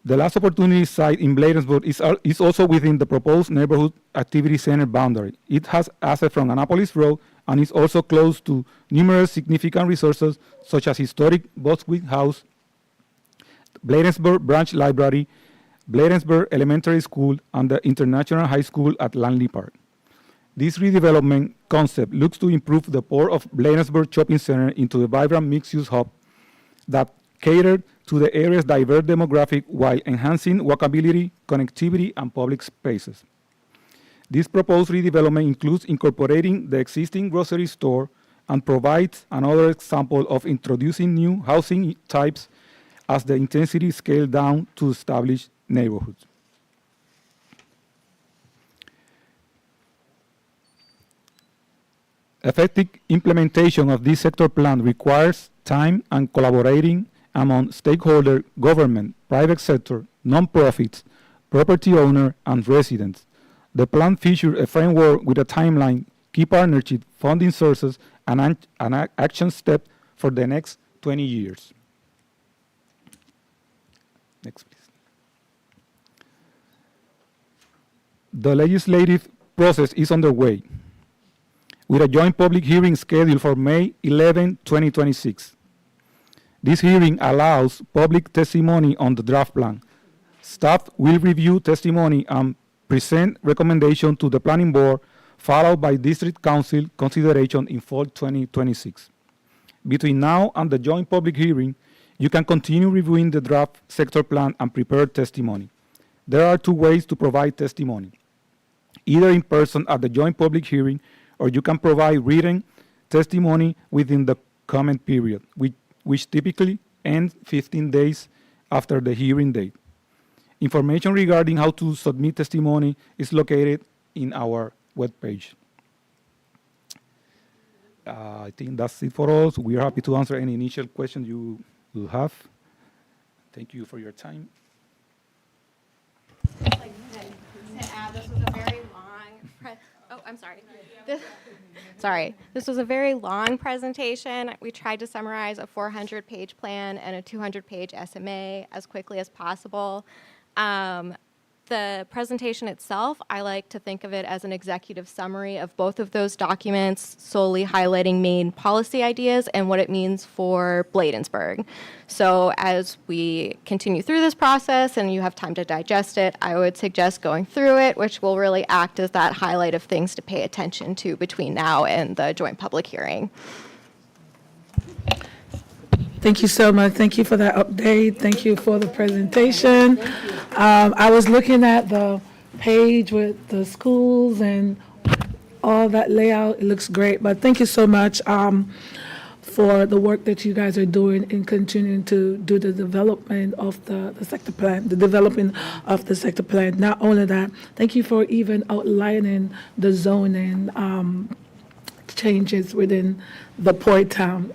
The last opportunity site in Bladensburg is also within the proposed neighborhood activity center boundary. It has access from Annapolis Road and is also close to numerous significant resources such as historic Boswick House, Bladensburg Branch Library, Bladensburg Elementary School, and the International High School at Langley Park. This redevelopment concept looks to improve the port of Bladensburg Shopping Center into a vibrant mixed-use hub that catered to the area's diverse demographic while enhancing walkability, connectivity, and public spaces. This proposed redevelopment includes incorporating the existing grocery store and provides another example of introducing new housing types as the intensity scaled down to established neighborhoods. Effective implementation of this sector plan requires time and collaborating among stakeholder, government, private sector, nonprofits, property owner, and residents. The plan features a framework with a timeline, key partnership, funding sources, and an action step for the next 20 years. Next, please. The legislative process is underway, with a joint public hearing scheduled for May 11, 2026. This hearing allows public testimony on the draft plan. Staff will review testimony and present recommendation to the planning board, followed by district council consideration in fall 2026. Between now and the joint public hearing, you can continue reviewing the draft sector plan and prepare testimony. There are two ways to provide testimony, either in person at the joint public hearing, or you can provide written testimony within the comment period, which typically ends 15 days after the hearing date. Information regarding how to submit testimony is located in our webpage. I think that's it for us. We are happy to answer any initial questions you will have. Thank you for your time. To add, this was a very long, I'm sorry. This was a very long presentation. We tried to summarize a 400-page plan and a 200-page SMA as quickly as possible. The presentation itself, I like to think of it as an executive summary of both of those documents, solely highlighting main policy ideas and what it means for Bladensburg. So as we continue through this process and you have time to digest it, I would suggest going through it, which will really act as that highlight of things to pay attention to between now and the joint public hearing. Thank you so much. Thank you for that update. Thank you for the presentation. I was looking at the page with the schools and all that layout. It looks great. But thank you so much for the work that you guys are doing in continuing to do the development of the sector plan, the developing of the sector plan. Not only that, thank you for even outlining the zoning changes within the port town,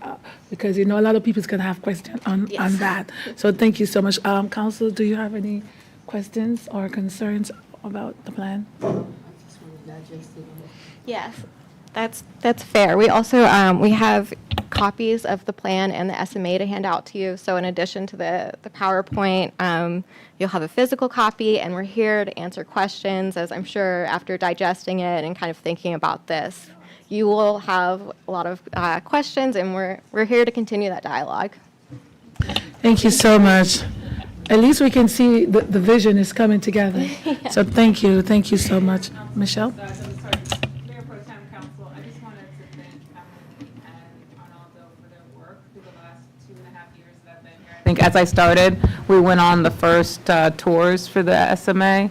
because, you know, a lot of people's going to have questions on that. So thank you so much. Council, do you have any questions or concerns about the plan? Yes, that's fair. We also, we have copies of the plan and the SMA to hand out to you. So in addition to the PowerPoint, you'll have a physical copy, and we're here to answer questions, as I'm sure after digesting it and kind of thinking about this, you will have a lot of questions, and we're here to continue that dialogue. Thank you so much. At least we can see the vision is coming together. So thank you so much. Michelle? Mayor Pro Tem Council, I just wanted to thank Emily and Arnaldo for their work through the last 2.5 years that I've been here. I think as I started, we went on the first tours for the SMA,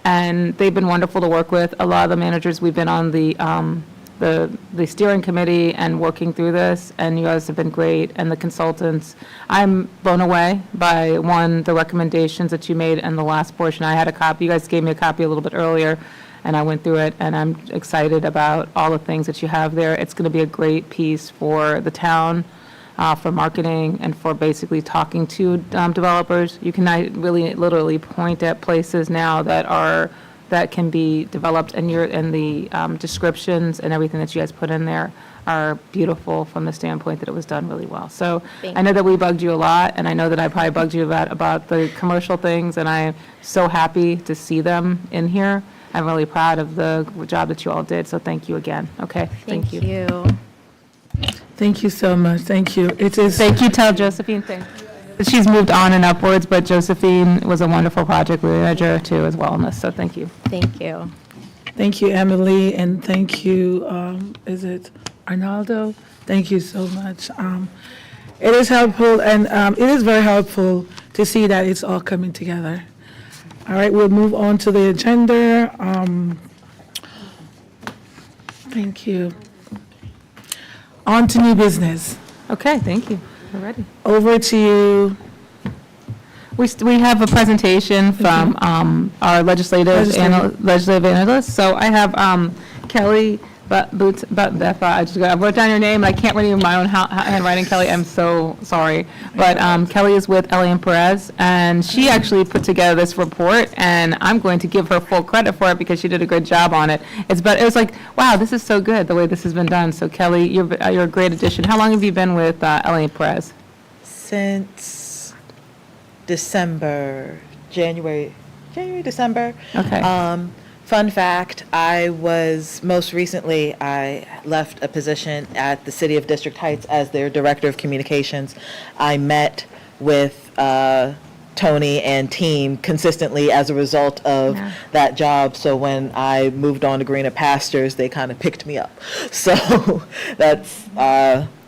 and they've been wonderful to work with. A lot of the managers, we've been on the steering committee and working through this, and you guys have been great, and the consultants. I'm blown away by, one, the recommendations that you made in the last portion. I had a copy, you guys gave me a copy a little bit earlier, and I went through it, and I'm excited about all the things that you have there. It's going to be a great piece for the town, for marketing, and for basically talking to developers. You can really literally point at places now that can be developed, and the descriptions and everything that you guys put in there are beautiful from the standpoint that it was done really well. So I know that we bugged you a lot, and I know that I probably bugged you about the commercial things, and I'm so happy to see them in here. I'm really proud of the job that you all did, so thank you again. Okay, thank you. Thank you so much. Thank you. It is. Thank you, tell Josephine, thank you. She's moved on and upwards, but Josephine was a wonderful project manager too as well in this, so thank you. Thank you. Thank you, Emily, and thank you, is it Arnaldo? Thank you so much. It is helpful, and it is very helpful to see that it's all coming together. All right, we'll move on to the agenda. Thank you. On to new business. Okay, thank you. We're ready. Over to you. We have a presentation from our legislative analyst. So I have Kelly Bethfa. I wrote down your name, and I can't read my own handwriting, Kelly. I'm so sorry. But Kelly is with Ellie and Perez, and she actually put together this report, and I'm going to give her full credit for it because she did a good job on it. It was like, wow, this is so good, the way this has been done. So Kelly, you're a great addition. How long have you been with Ellie and Perez? Since December, December. Okay. Fun fact, I left a position at the City of District Heights as their Director of Communications. I met with Tony and team consistently as a result of that job. So when I moved on to greener pastures, they kind of picked me up. So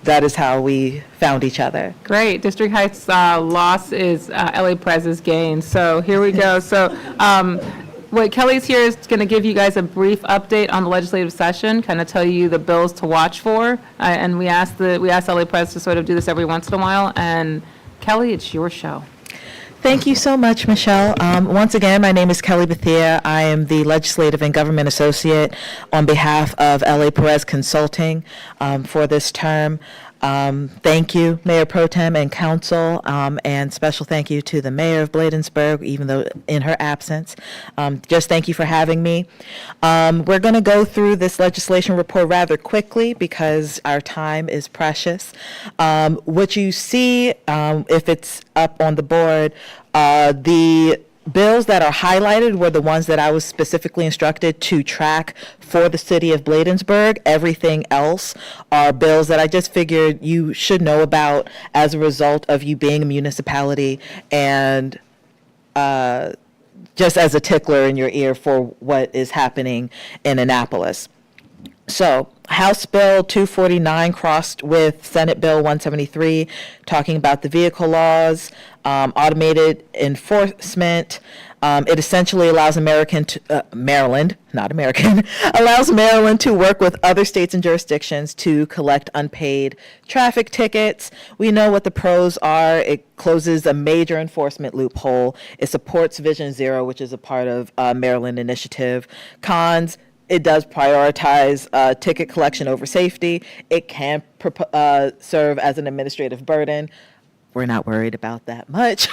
that is how we found each other. Great. District Heights loss is LA Perez's gain. So here we go. So what Kelly's here is going to give you guys a brief update on the legislative session, kind of tell you the bills to watch for. And we asked LA Perez to sort of do this every once in a while. And Kelly, it's your show. Thank you so much, Michelle. Once again, my name is Kelly Bethia. I am the Legislative and Government Associate on behalf of LA Perez Consulting for this term. Thank you, Mayor Pro Tem and Council, and special thank you to the Mayor of Bladensburg, even though in her absence. Just thank you for having me. We're going to go through this legislation report rather quickly because our time is precious. What you see, if it's up on the board, the bills that are highlighted were the ones that I was specifically instructed to track for the city of Bladensburg. Everything else are bills that I just figured you should know about as a result of you being a municipality and just as a tickler in your ear for what is happening in Annapolis. So, House Bill 249 crossed with Senate Bill 173, talking about the vehicle laws, automated enforcement. It essentially allows Maryland to work with other states and jurisdictions to collect unpaid traffic tickets. We know what the pros are. It closes a major enforcement loophole. It supports Vision Zero, which is a part of Maryland initiative. Cons, it does prioritize ticket collection over safety. It can serve as an administrative burden. We're not worried about that much.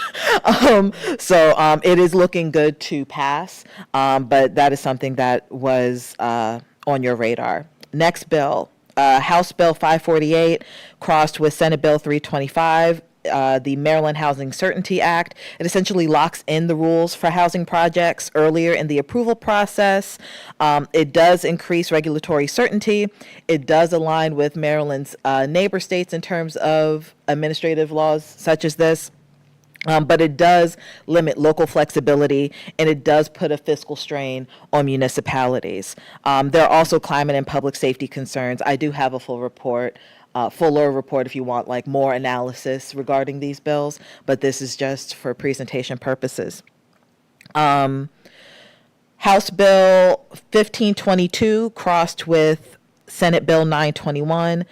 So it is looking good to pass, but that is something that was on your radar. Next bill, House Bill 548 crossed with Senate Bill 325. The Maryland Housing Certainty Act. It essentially locks in the rules for housing projects earlier in the approval process. It does increase regulatory certainty. It does align with Maryland's neighbor states in terms of administrative laws such as this. But it does limit local flexibility, and it does put a fiscal strain on municipalities. There are also climate and public safety concerns. I do have a fuller report if you want like more analysis regarding these bills, but this is just for presentation purposes. House Bill 1522 crossed with Senate Bill 921.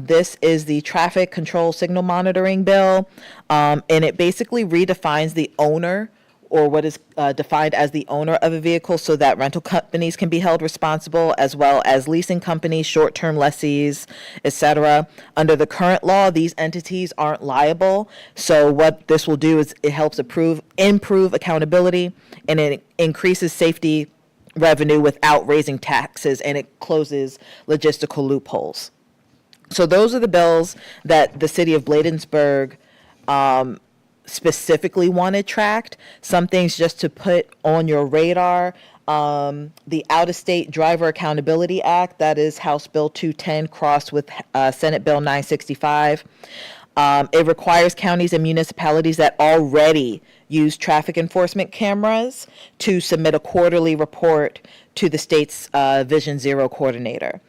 This is the traffic control signal monitoring bill, and it basically redefines the owner or what is defined as the owner of a vehicle so that rental companies can be held responsible as well as leasing companies, short-term lessees, etc. Under the current law, these entities aren't liable. So what this will do is it helps improve accountability, and it increases safety revenue without raising taxes, and it closes logistical loopholes. So those are the bills that the city of Bladensburg specifically wanted tracked. Some things just to put on your radar. The Out-of-State Driver Accountability Act, that is House Bill 210, crossed with Senate Bill 965. It requires counties and municipalities that already use traffic enforcement cameras to submit a quarterly report to the state's Vision Zero coordinator.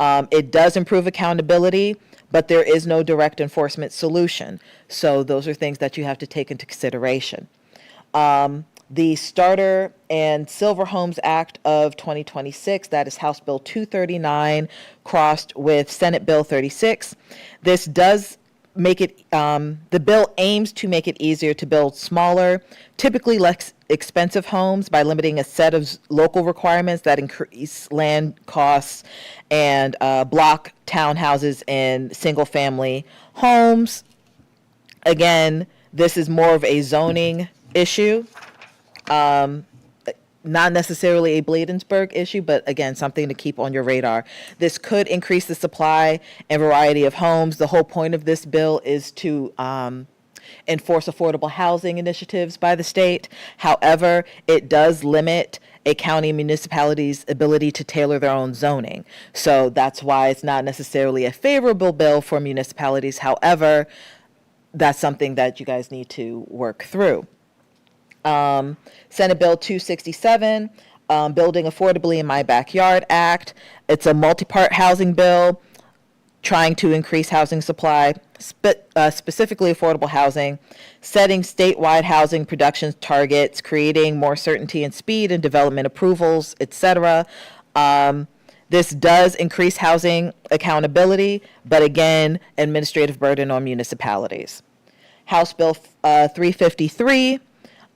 It does improve accountability, but there is no direct enforcement solution. So those are things that you have to take into consideration. The Starter and Silver Homes Act of 2026, that is House Bill 239, crossed with Senate Bill 36. This does make it, the bill aims to make it easier to build smaller, typically less expensive homes by limiting a set of local requirements that increase land costs and block townhouses and single-family homes. Again, this is more of a zoning issue, not necessarily a Bladensburg issue, but again, something to keep on your radar. This could increase the supply and variety of homes. The whole point of this bill is to enforce affordable housing initiatives by the state. However, it does limit a county municipality's ability to tailor their own zoning. So that's why it's not necessarily a favorable bill for municipalities. However, that's something that you guys need to work through. Senate Bill 267, Building Affordably in My Backyard Act. It's a multi-part housing bill trying to increase housing supply, specifically affordable housing, setting statewide housing production targets, creating more certainty and speed in development approvals, etc. This does increase housing accountability, but again, administrative burden on municipalities. House Bill 353,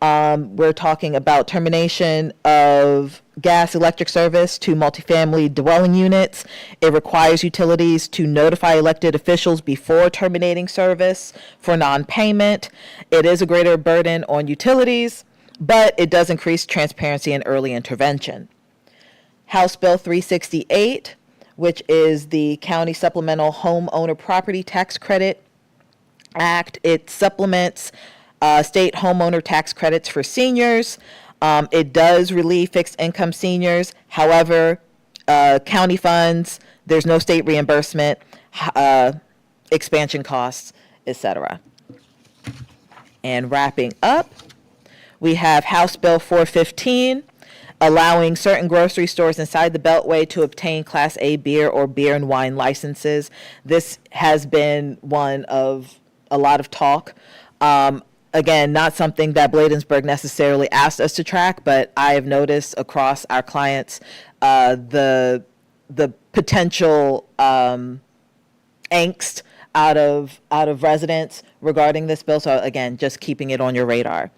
we're talking about termination of gas electric service to multifamily dwelling units. It requires utilities to notify elected officials before terminating service for non-payment. It is a greater burden on utilities, but it does increase transparency and early intervention. House Bill 368, which is the County Supplemental Homeowner Property Tax Credit Act. It supplements state homeowner tax credits for seniors. It does relieve fixed income seniors. However, county funds, there's no state reimbursement, expansion costs, etc. And wrapping up, we have House Bill 415, allowing certain grocery stores inside the Beltway to obtain Class A beer or beer and wine licenses. This has been one of a lot of talk. Again, not something that Bladensburg necessarily asked us to track, but I have noticed across our clients the potential angst out of residents regarding this bill. So again, just keeping it on your radar.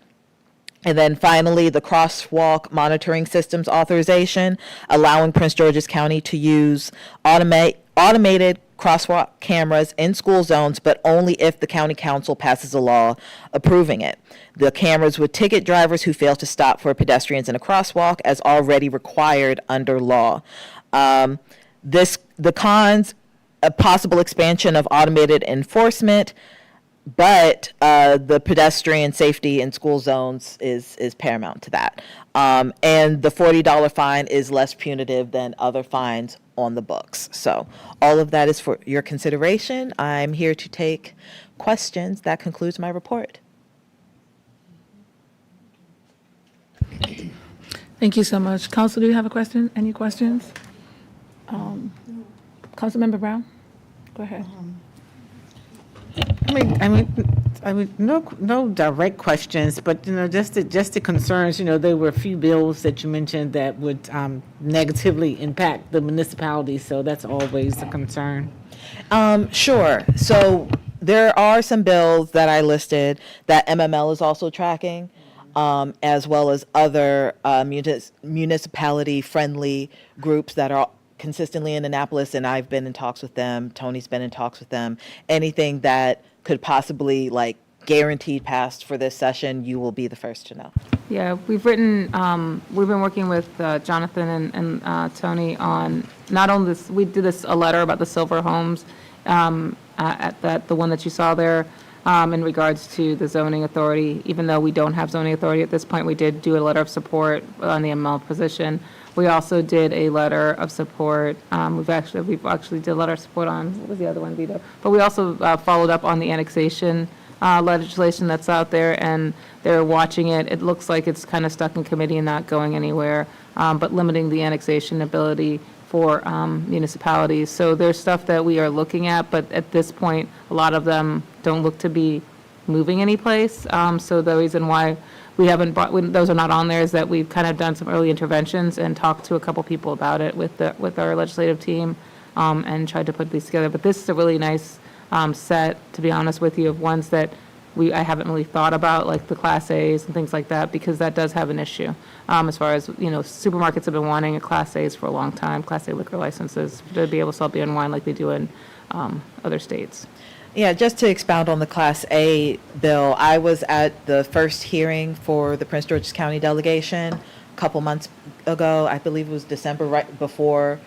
And then finally, the crosswalk monitoring systems authorization, allowing Prince George's County to use automated crosswalk cameras in school zones, but only if the county council passes a law approving it. The cameras would ticket drivers who fail to stop for pedestrians in a crosswalk as already required under law. The cons, a possible expansion of automated enforcement, but the pedestrian safety in school zones is paramount to that. And the $40 fine is less punitive than other fines on the books. So all of that is for your consideration. I'm here to take questions. That concludes my report. Thank you so much. Council, do you have a question? Any questions? Councilmember Brown? Go ahead. I mean, no direct questions, but just the concerns. There were a few bills that you mentioned that would negatively impact the municipalities, so that's always a concern. Sure. So there are some bills that I listed that MML is also tracking, as well as other municipality-friendly groups that are consistently in Annapolis, and I've been in talks with them. Tony's been in talks with them. Anything that could possibly guaranteed passed for this session, you will be the first to know. Yeah, we've been working with Jonathan and Tony on not only this, we did a letter about the Silver Homes, the one that you saw there, in regards to the zoning authority. Even though we don't have zoning authority at this point, we did do a letter of support on the ML position. We also did a letter of support. We've actually did a letter of support on, what was the other one, Vito? But we also followed up on the annexation legislation that's out there, and they're watching it. It looks like it's kind of stuck in committee and not going anywhere, but limiting the annexation ability for municipalities. So there's stuff that we are looking at, but at this point, a lot of them don't look to be moving anyplace. So the reason why we haven't brought, those are not on there, is that we've kind of done some early interventions and talked to a couple people about it with our legislative team, and tried to put these together. But this is a really nice set, to be honest with you, of ones that I haven't really thought about, like the Class A's and things like that, because that does have an issue. As far as, supermarkets have been wanting a Class A's for a long time, Class A liquor licenses, to be able to sell beer and wine like they do in other states. Yeah, just to expound on the Class A bill, I was at the first hearing for the Prince George's County delegation a couple months ago. I believe it was December, right before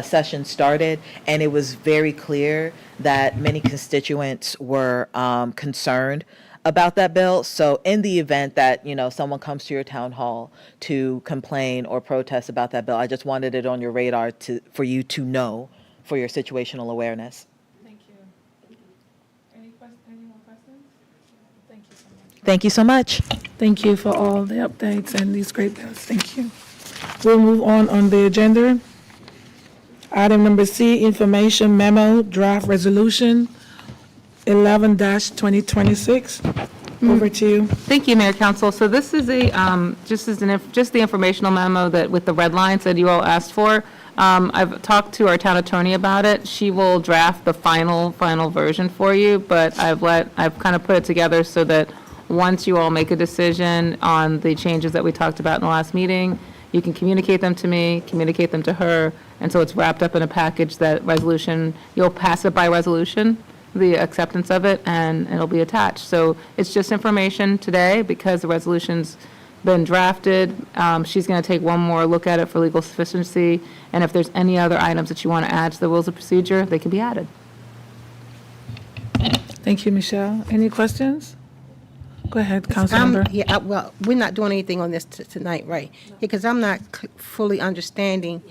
session started, and it was very clear that many constituents were concerned about that bill. So in the event that, someone comes to your town hall to complain or protest about that bill, I just wanted it on your radar for you to know, for your situational awareness. Thank you. Any more questions? Thank you so much. Thank you so much. Thank you for all the updates and these great bills. Thank you. We'll move on the agenda. Item number C, information memo, draft resolution 11-2026. Over to you. Thank you, Mayor Council. So this is just the informational memo that with the red lines that you all asked for. I've talked to our town attorney about it. She will draft the final version for you, but I've kind of put it together so that once you all make a decision on the changes that we talked about in the last meeting, you can communicate them to me, communicate them to her, and so it's wrapped up in a package that resolution, you'll pass it by resolution, the acceptance of it, and it'll be attached. So it's just information today because the resolution's been drafted. She's going to take one more look at it for legal sufficiency, and if there's any other items that you want to add to the rules of procedure, they can be added. Thank you, Michelle. Any questions? Go ahead, Councilmember. Yeah, well, we're not doing anything on this tonight, right? Because I'm not fully understanding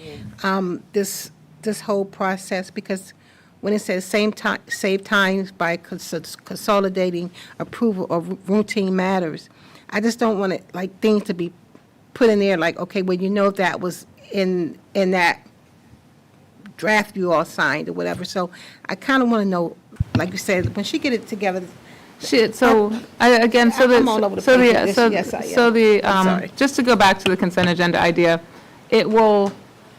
this whole process, because when it says save time by consolidating approval of routine matters, I just don't want it, like, things to be put in there like, okay, well, that was in that draft you all signed or whatever. So I kind of want to know, like you said, when she get it together. Just to go back to the consent agenda idea, it will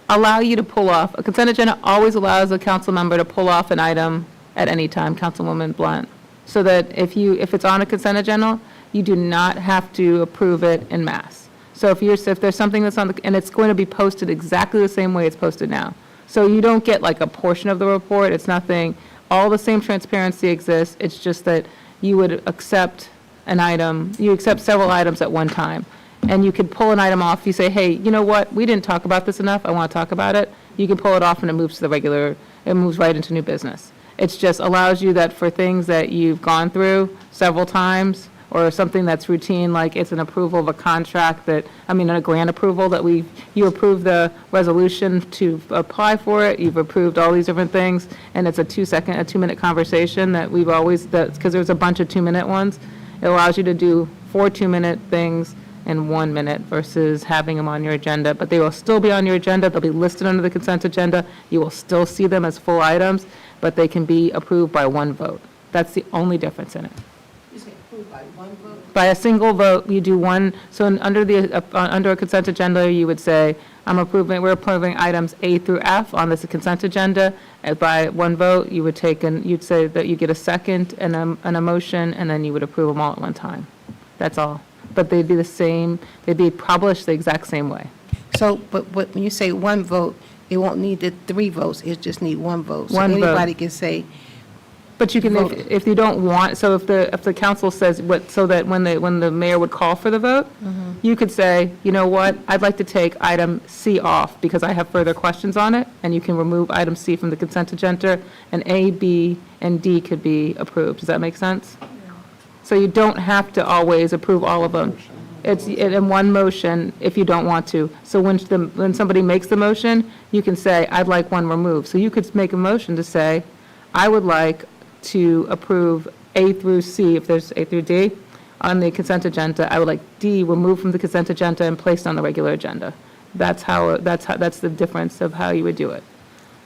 allow you to pull off, a consent agenda always allows a council member to pull off an item at any time, Councilwoman Blunt, so that if it's on a consent agenda, you do not have to approve it en masse. So if there's something that's and it's going to be posted exactly the same way it's posted now. So you don't get like a portion of the report, it's nothing, all the same transparency exists, it's just that you would accept an item, you accept several items at one time. And you could pull an item off, you say, hey, you know what, we didn't talk about this enough, I want to talk about it. You can pull it off and it moves to it moves right into new business. It just allows you that for things that you've gone through several times, or something that's routine, like it's an approval of a contract a grant approval that you approve the resolution to apply for it, you've approved all these different things, and it's a 2-minute conversation because there's a bunch of 2-minute ones. It allows you to do 4 2-minute things in 1 minute versus having them on your agenda, but they will still be on your agenda, they'll be listed under the consent agenda, you will still see them as full items, but they can be approved by one vote. That's the only difference in it. By a single vote, you do one, so under a consent agenda, you would say, we're approving items A through F on this consent agenda. By one vote, you'd say that you get a second and a motion, and then you would approve them all at one time. That's all. But they'd be the same, they'd be published the exact same way. So, but when you say one vote, it won't need the 3 votes, it just need one vote. So One vote. anybody can say, But you can, if you don't want, so if the council says, so that when the mayor would call for the vote, you could say, you know what, I'd like to take item C off because I have further questions on it, and you can remove item C from the consent agenda, and A, B, and D could be approved. Does that make sense? So you don't have to always approve all of them. It's in one motion if you don't want to. So when somebody makes the motion, you can say, I'd like one removed. So you could make a motion to say, I would like to approve A through C, if there's A through D, on the consent agenda. I would like D removed from the consent agenda and placed on the regular agenda. That's the difference of how you would do it.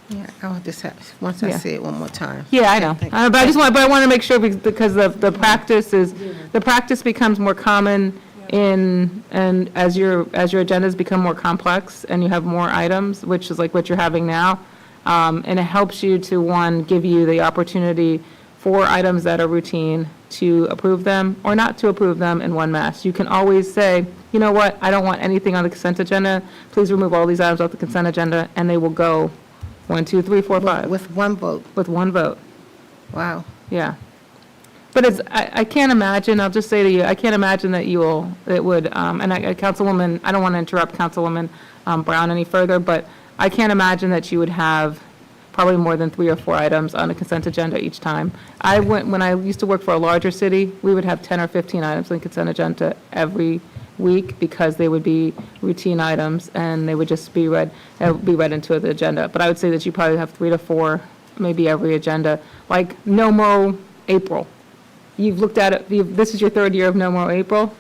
Yeah, I'll just have, once I Yeah. see it one more time. Yeah, I know. But I want to make sure because the practice becomes more common and as your agendas become more complex and you have more items, which is like what you're having now, and it helps you to, one, give you the opportunity for items that are routine to approve them or not to approve them in one mass. You can always say, you know what, I don't want anything on the consent agenda. Please remove all these items off the consent agenda, and they will go 1, 2, 3, 4, 5. With one vote. With one vote, Wow. yeah. But I can't imagine, I'll just say to you, I can't imagine that Councilwoman, I don't want to interrupt Councilwoman Brown any further, but I can't imagine that you would have probably more than 3 or 4 items on a consent agenda each time. When I used to work for a larger city, we would have 10 or 15 items on the consent agenda every week because they would be routine items and they would just be read into the agenda. But I would say that you probably have 3 to 4, maybe every agenda, like No Mow April. You've looked at it, this is your 3rd year of No Mow April.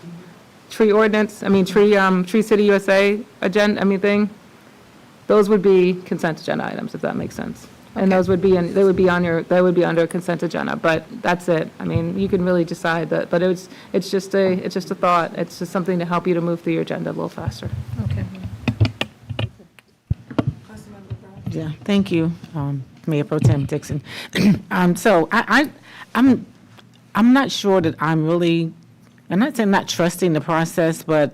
Tree ordinance, Tree City USA thing. Those would be consent agenda items, if that makes sense. And those would be, they would be under consent agenda, but that's it. I mean, you can really decide that, but it's just a thought. It's just something to help you to move through your agenda a little faster. Okay. Yeah, thank you, Mayor Pro Tem Dixon. So I'm not sure that I'm not saying I'm not trusting the process, but,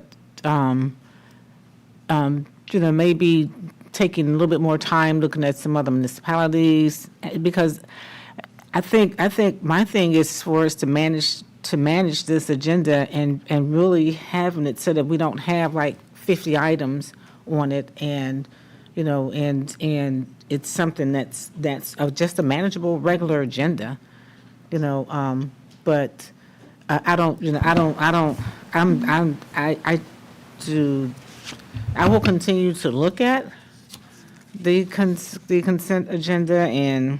maybe taking a little bit more time looking at some other municipalities, because I think my thing is for us to manage this agenda and really having it so that we don't have like 50 items on it, and and it's something that's just a manageable regular agenda, but I will continue to look at the consent agenda and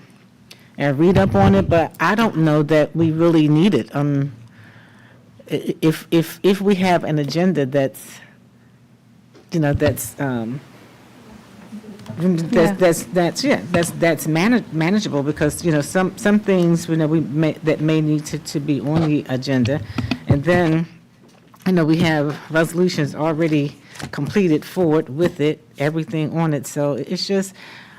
read up on it, but I don't know that we really need it. If we have an agenda that's manageable, because some things that may need to be on the agenda, and then we have resolutions already completed forward with it, everything on it. So it's just,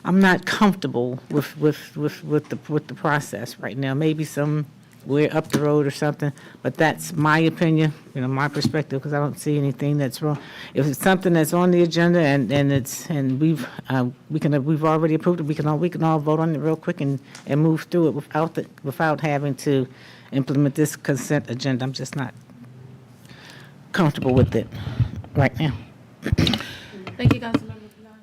I'm not comfortable with the process right now. Maybe somewhere up the road or something, but that's my opinion, my perspective, because I don't see anything that's wrong. If it's something that's on the agenda and we've already approved it, we can all vote on it real quick and move through it without having to implement this consent agenda. I'm just not comfortable with it right now. Thank you, Councilmember Blunt.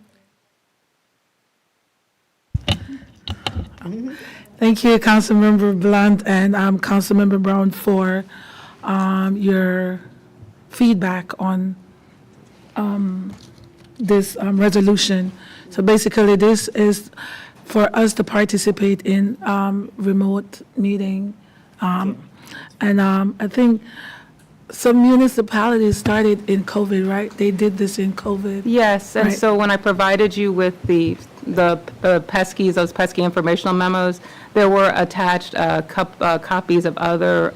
Thank you, Councilmember Blunt and Councilmember Brown, for your feedback on this resolution. So basically, this is for us to participate in remote meeting. And I think some municipalities started in COVID, right? They did this in COVID. Yes, and Right. so when I provided you with the those pesky informational memos, there were attached copies of other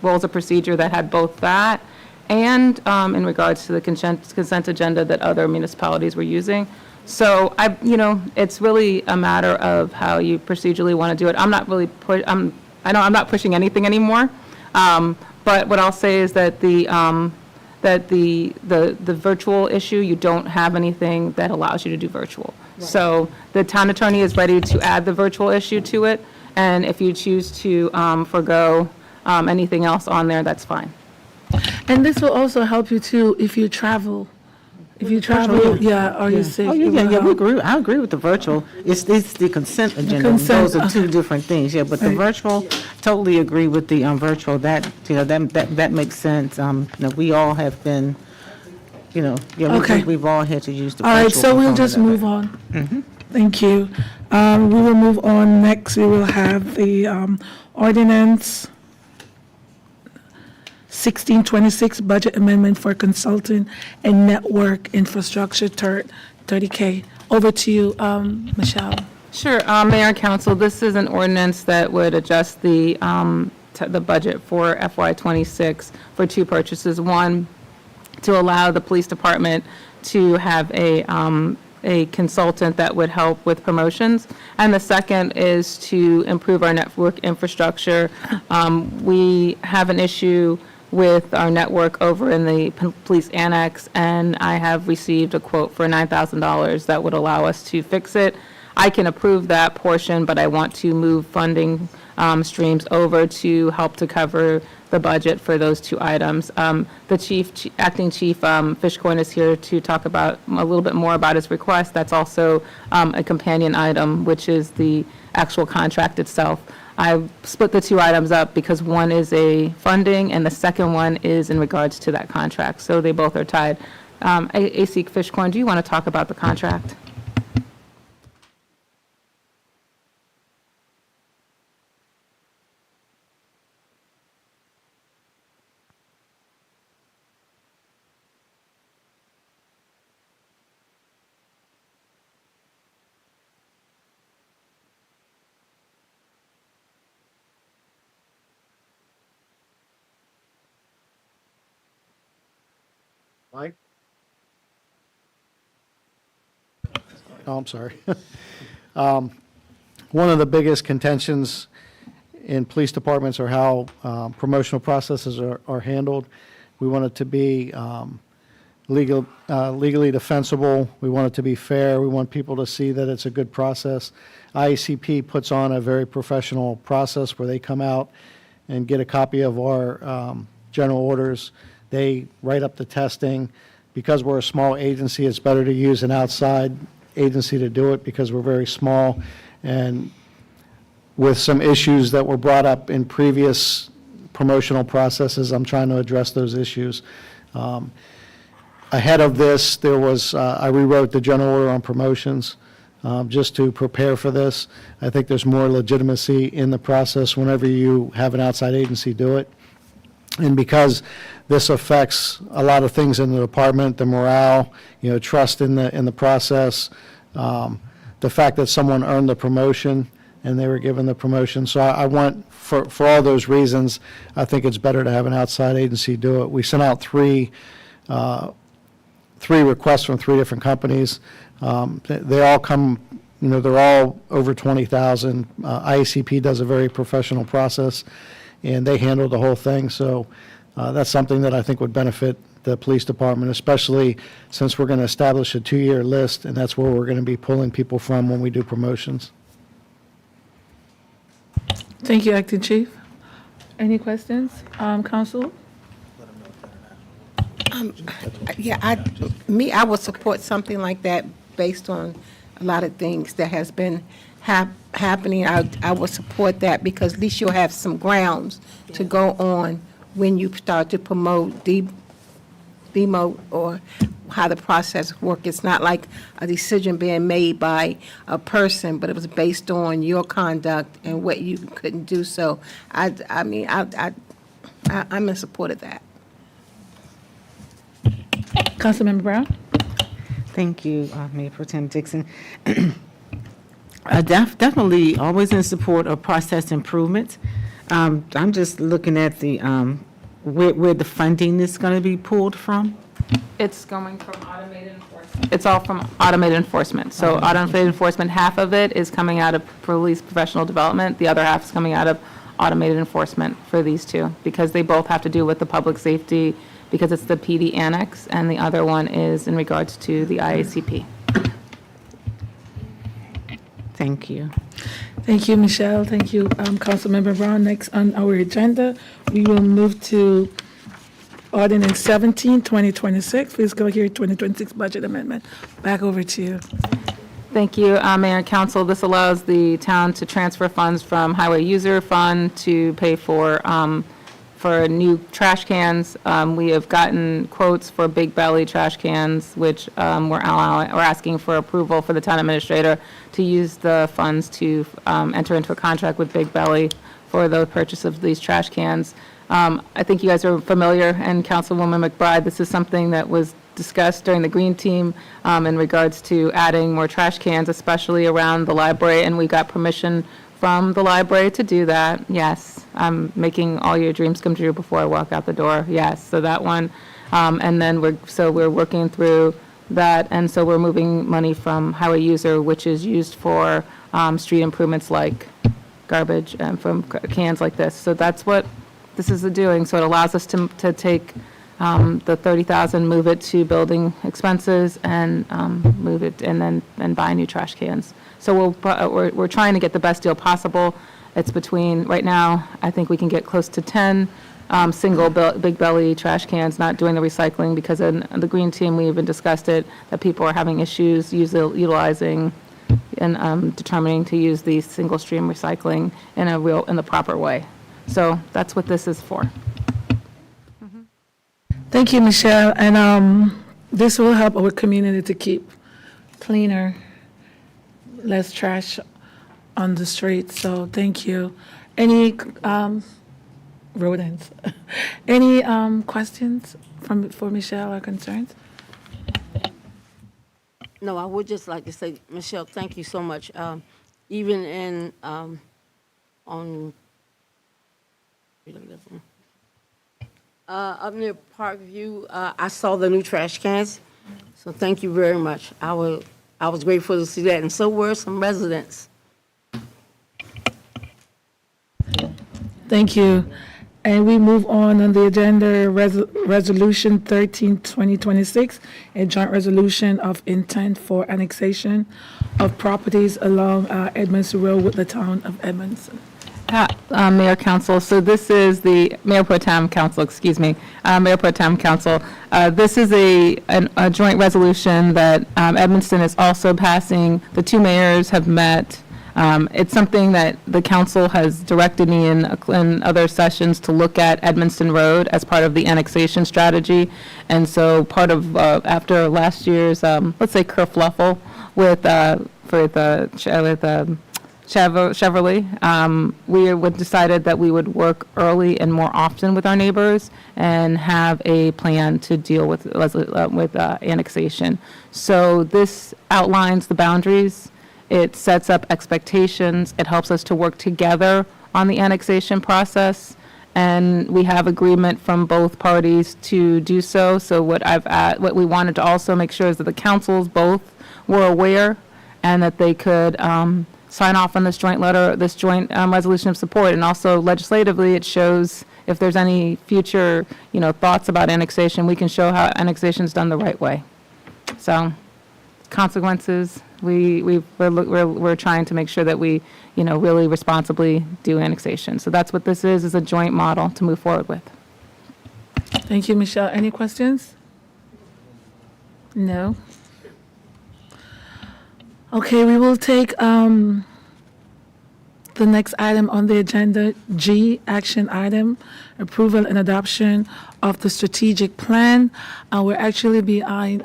rules of procedure that had both that and in regards to the consent agenda that other municipalities were using. So it's really a matter of how you procedurally want to do it. I'm not really I'm not pushing anything anymore. But what I'll say is that the virtual issue, you don't have anything that allows you to do virtual. So the town attorney is ready to add the virtual issue to it, and if you choose to forego anything else on there, that's fine. And this will also help you too if you travel. If you travel, yeah, or you're sick. Oh, it will we help. agree. I agree with the virtual. It's the consent agenda. consent, Those are two different things, yeah. But the Right. virtual, totally agree with the virtual. That makes sense. We all have been, Okay. we've all had to use the All virtual right, so we'll component just of it. move on. Thank you. We will move on. Next, we will have the ordinance 1626 budget amendment for consulting and network infrastructure, 30K. Over to you, Michelle. Sure, Mayor and Council, this is an ordinance that would adjust the budget for FY '26 for two purchases. One, to allow the police department to have a consultant that would help with promotions. And the second is to improve our network infrastructure. We have an issue with our network over in the police annex, and I have received a quote for $9,000 that would allow us to fix it. I can approve that portion, but I want to move funding streams over to help to cover the budget for those two items. The acting chief Fishcoin is here to talk about a little bit more about his request. That's also a companion item, which is the actual contract itself. I split the two items up because one is a funding and the second one is in regards to that contract. So they both are tied. AC Fishcoin, do you want to talk about the contract? Mike? Oh, I'm sorry. One of the biggest contentions in police departments are how promotional processes are handled. We want it to be legally defensible. We want it to be fair. We want people to see that it's a good process. IACP puts on a very professional process where they come out and get a copy of our general orders. They write up the testing. Because we're a small agency, it's better to use an outside agency to do it because we're very small. And with some issues that were brought up in previous promotional processes, I'm trying to address those issues. Ahead of this, there was, I rewrote the general order on promotions just to prepare for this. I think there's more legitimacy in the process whenever you have an outside agency do it. And because this affects a lot of things in the department, the morale, trust in the process, the fact that someone earned the promotion and they were given the promotion. So I want, for all those reasons, I think it's better to have an outside agency do it. We sent out three requests from three different companies. They all come, they're all over 20,000. IACP does a very professional process, and they handle the whole thing. So that's something that I think would benefit the police department, especially since we're going to establish a 2-year list, and that's where we're going to be pulling people from when we do promotions. Thank you, Acting Chief. Any questions, Council? Yeah, I would support something like that based on a lot of things that has been happening. I would support that because at least you'll have some grounds to go on when you start to promote, demote, or how the process works. It's not like a decision being made by a person, but it was based on your conduct and what you couldn't do. So I'm in support of that. Councilmember Brown? Thank you, Mayor Pro Tem Dixon. Definitely always in support of process improvements. I'm just looking at the where the funding is going to be pulled from. It's going from automated enforcement. It's all from automated enforcement. So automated enforcement, half of it is coming out of police professional development. The other half is coming out of automated enforcement for these two, because they both have to do with the public safety, because it's the PD annex, and the other one is in regards to the IACP. Thank you. Thank you, Michelle. Thank you, Councilmember Brown. Next on our agenda, we will move to Ordinance 17, 2026, fiscal year 2026 budget amendment. Back over to you. Thank you, Mayor and Council. This allows the town to transfer funds from Highway User Fund to pay for new trash cans. We have gotten quotes for Big Belly trash cans, which we're asking for approval for the town administrator to use the funds to enter into a contract with Big Belly for the purchase of these trash cans. I think you guys are familiar, and Councilwoman McBride, this is something that was discussed during the Green Team in regards to adding more trash cans, especially around the library, and we got permission from the library to do that. Yes, I'm making all your dreams come true before I walk out the door. Yes, so that one. And then we're working through that, and so we're moving money from Highway User, which is used for street improvements like garbage and from cans like this. So that's what this is doing. So it allows us to take the 30,000, move it to building expenses, and move it, and then buy new trash cans. So we're trying to get the best deal possible. It's between, right now, I think we can get close to 10 Big Belly trash cans, not doing the recycling, because in the Green Team, we even discussed it, that people are having issues utilizing and determining to use the single stream recycling in the proper way. So that's what this is for. Thank you, Michelle. And this will help our community to keep cleaner, less trash on the streets. So thank you. Any rodents? Any questions for Michelle or concerns? No, I would just like to say, Michelle, thank you so much. Even in, on, up near Parkview, I saw the new trash cans, so thank you very much. I was grateful to see that, and so were some residents. Thank you. And we move on the agenda, Resolution 13, 2026, a joint resolution of intent for annexation of properties along Edmondson Road with the town of Edmondson. Mayor Council, so this is the Mayor Pro Tem Council, excuse me, Mayor Pro Tem Council. This is a joint resolution that Edmondson is also passing. The two mayors have met. It's something that the council has directed me in other sessions to look at Edmondson Road as part of the annexation strategy. And so part of, after last year's, let's say kerfluffle with Chevrolet, we decided that we would work early and more often with our neighbors and have a plan to deal with annexation. So this outlines the boundaries. It sets up expectations. It helps us to work together on the annexation process. And we have agreement from both parties to do so. So what we wanted to also make sure is that the councils both were aware and that they could sign off on this joint letter, this joint resolution of support. And also legislatively, it shows if there's any future, thoughts about annexation, we can show how annexation is done the right way. So consequences, we're trying to make sure that we, really responsibly do annexation. So that's what this is a joint model to move forward with. Thank you, Michelle. Any questions? No? Okay, we will take the next item on the agenda, G, action item, approval and adoption of the strategic plan. We're actually behind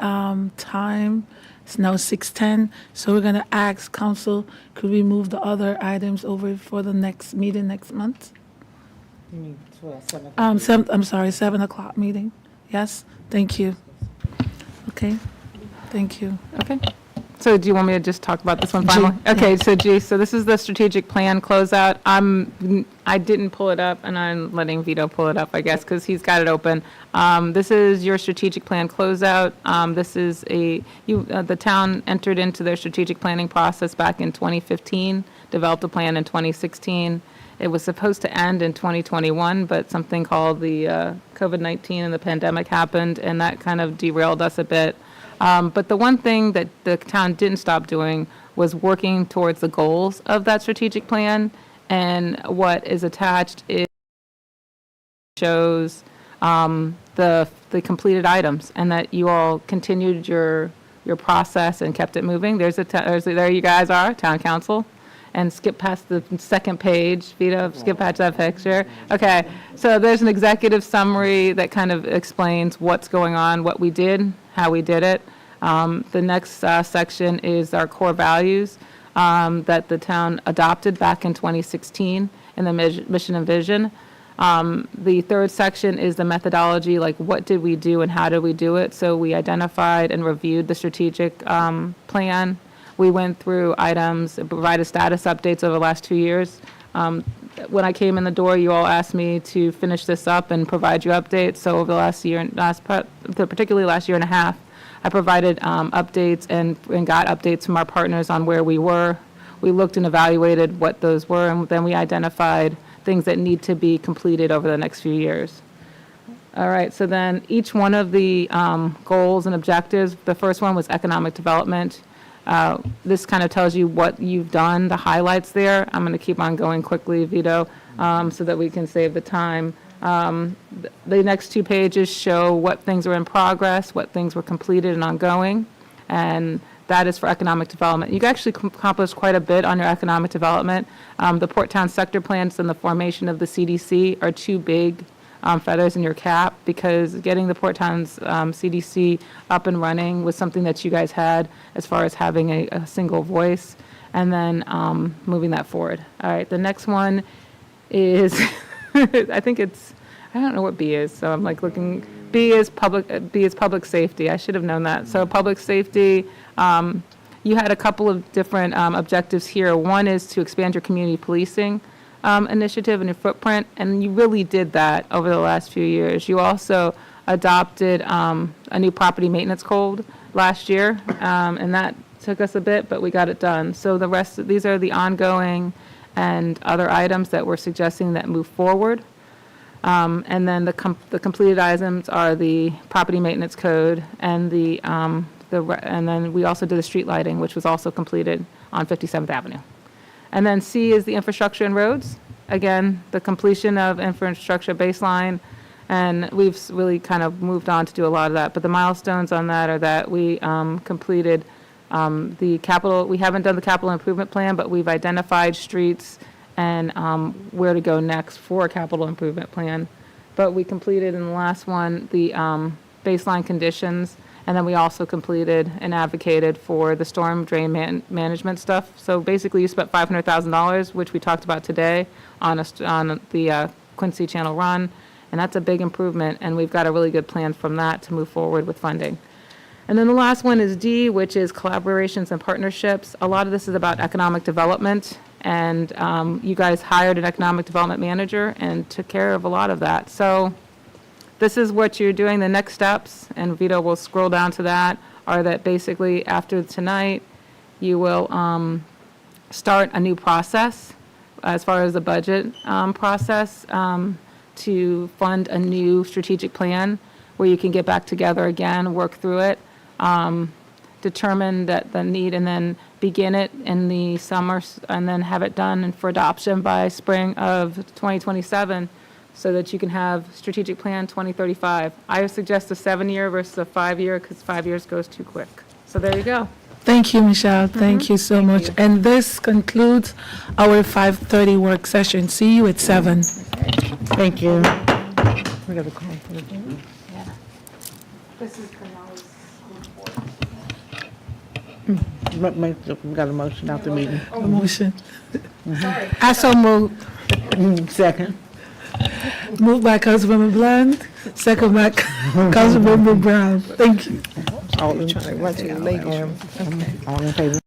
time. It's now 6:10, so we're going to ask council, could we move the other items over for the next meeting next month? You mean 7 I'm sorry, 7 o'clock meeting. Yes, thank you. Okay, thank you. Okay. So do you want me to just talk about this one G, finally? yeah. Okay, so G, so this is the strategic plan closeout. I didn't pull it up, and I'm letting Vito pull it up, I guess, because he's got it open. This is your strategic plan closeout. This is the town entered into their strategic planning process back in 2015, developed a plan in 2016. It was supposed to end in 2021, but something called the COVID-19 and the pandemic happened, and that kind of derailed us a bit. But the one thing that the town didn't stop doing was working towards the goals of that strategic plan. And what is attached shows the completed items, and that you all continued your your process and kept it moving. There you guys are, town council. And skip past the second page, Vito, skip past that picture. Okay, so there's an executive summary that kind of explains what's going on, what we did, how we did it. The next section is our core values that the town adopted back in 2016 in the mission and vision. The third section is the methodology, like what did we do and how did we do it? So we identified and reviewed the strategic plan. We went through items, provided status updates over the last 2 years. When I came in the door, you all asked me to finish this up and provide you updates. So over the last year, particularly last year and a half, I provided updates and got updates from our partners on where we were. We looked and evaluated what those were, and then we identified things that need to be completed over the next few years. All right, so then each one of the goals and objectives, the first one was economic development. This kind of tells you what you've done, the highlights there. I'm going to keep on going quickly, Vito, so that we can save the time. The next 2 pages show what things are in progress, what things were completed and ongoing, and that is for economic development. You actually accomplished quite a bit on your economic development. The Port Town sector plans and the formation of the CDC are 2 big feathers in your cap, because getting the Port Towns CDC up and running was something that you guys had as far as having a single voice, and then moving that forward. All right, the next one is, I think it's, I don't know what B is, so I'm like looking, B is public safety. I should have known that. So public safety, you had a couple of different objectives here. One is to expand your community policing initiative and your footprint, and you really did that over the last few years. You also adopted a new property maintenance code last year, and that took us a bit, but we got it done. So the rest, these are the ongoing and other items that we're suggesting that move forward. And then the completed items are the property maintenance code and and then we also did the street lighting, which was also completed on 57th Avenue. And then C is the infrastructure and roads. Again, the completion of infrastructure baseline, and we've really kind of moved on to do a lot of that. But the milestones on that are that we completed the capital, we haven't done the capital improvement plan, but we've identified streets and where to go next for a capital improvement plan. But we completed in the last one the baseline conditions, and then we also completed and advocated for the storm drain management stuff. So basically, you spent $500,000, which we talked about today, on the Quincy Channel Run, and that's a big improvement, and we've got a really good plan from that to move forward with funding. And then the last one is D, which is collaborations and partnerships. A lot of this is about economic development, and you guys hired an economic development manager and took care of a lot of that. So this is what you're doing. The next steps, and Vito will scroll down to that, are that basically after tonight, you will start a new process as far as the budget process to fund a new strategic plan where you can get back together again, work through it, determine that the need, and then begin it in the summer, and then have it done for adoption by spring of 2027, so that you can have strategic plan 2035. I would suggest a 7-year versus a 5-year, because 5 years goes too quick. So there you go. Thank you, Michelle. Thank you so much. And this concludes our 5:30 work session. See you at 7. Thank you. We got a call for the vote. This is Cornelius. We got a motion out the meeting. A motion. I so moved. Second. Moved by Councilmember Bland, second by Councilmember Brown. Thank you. All in favor?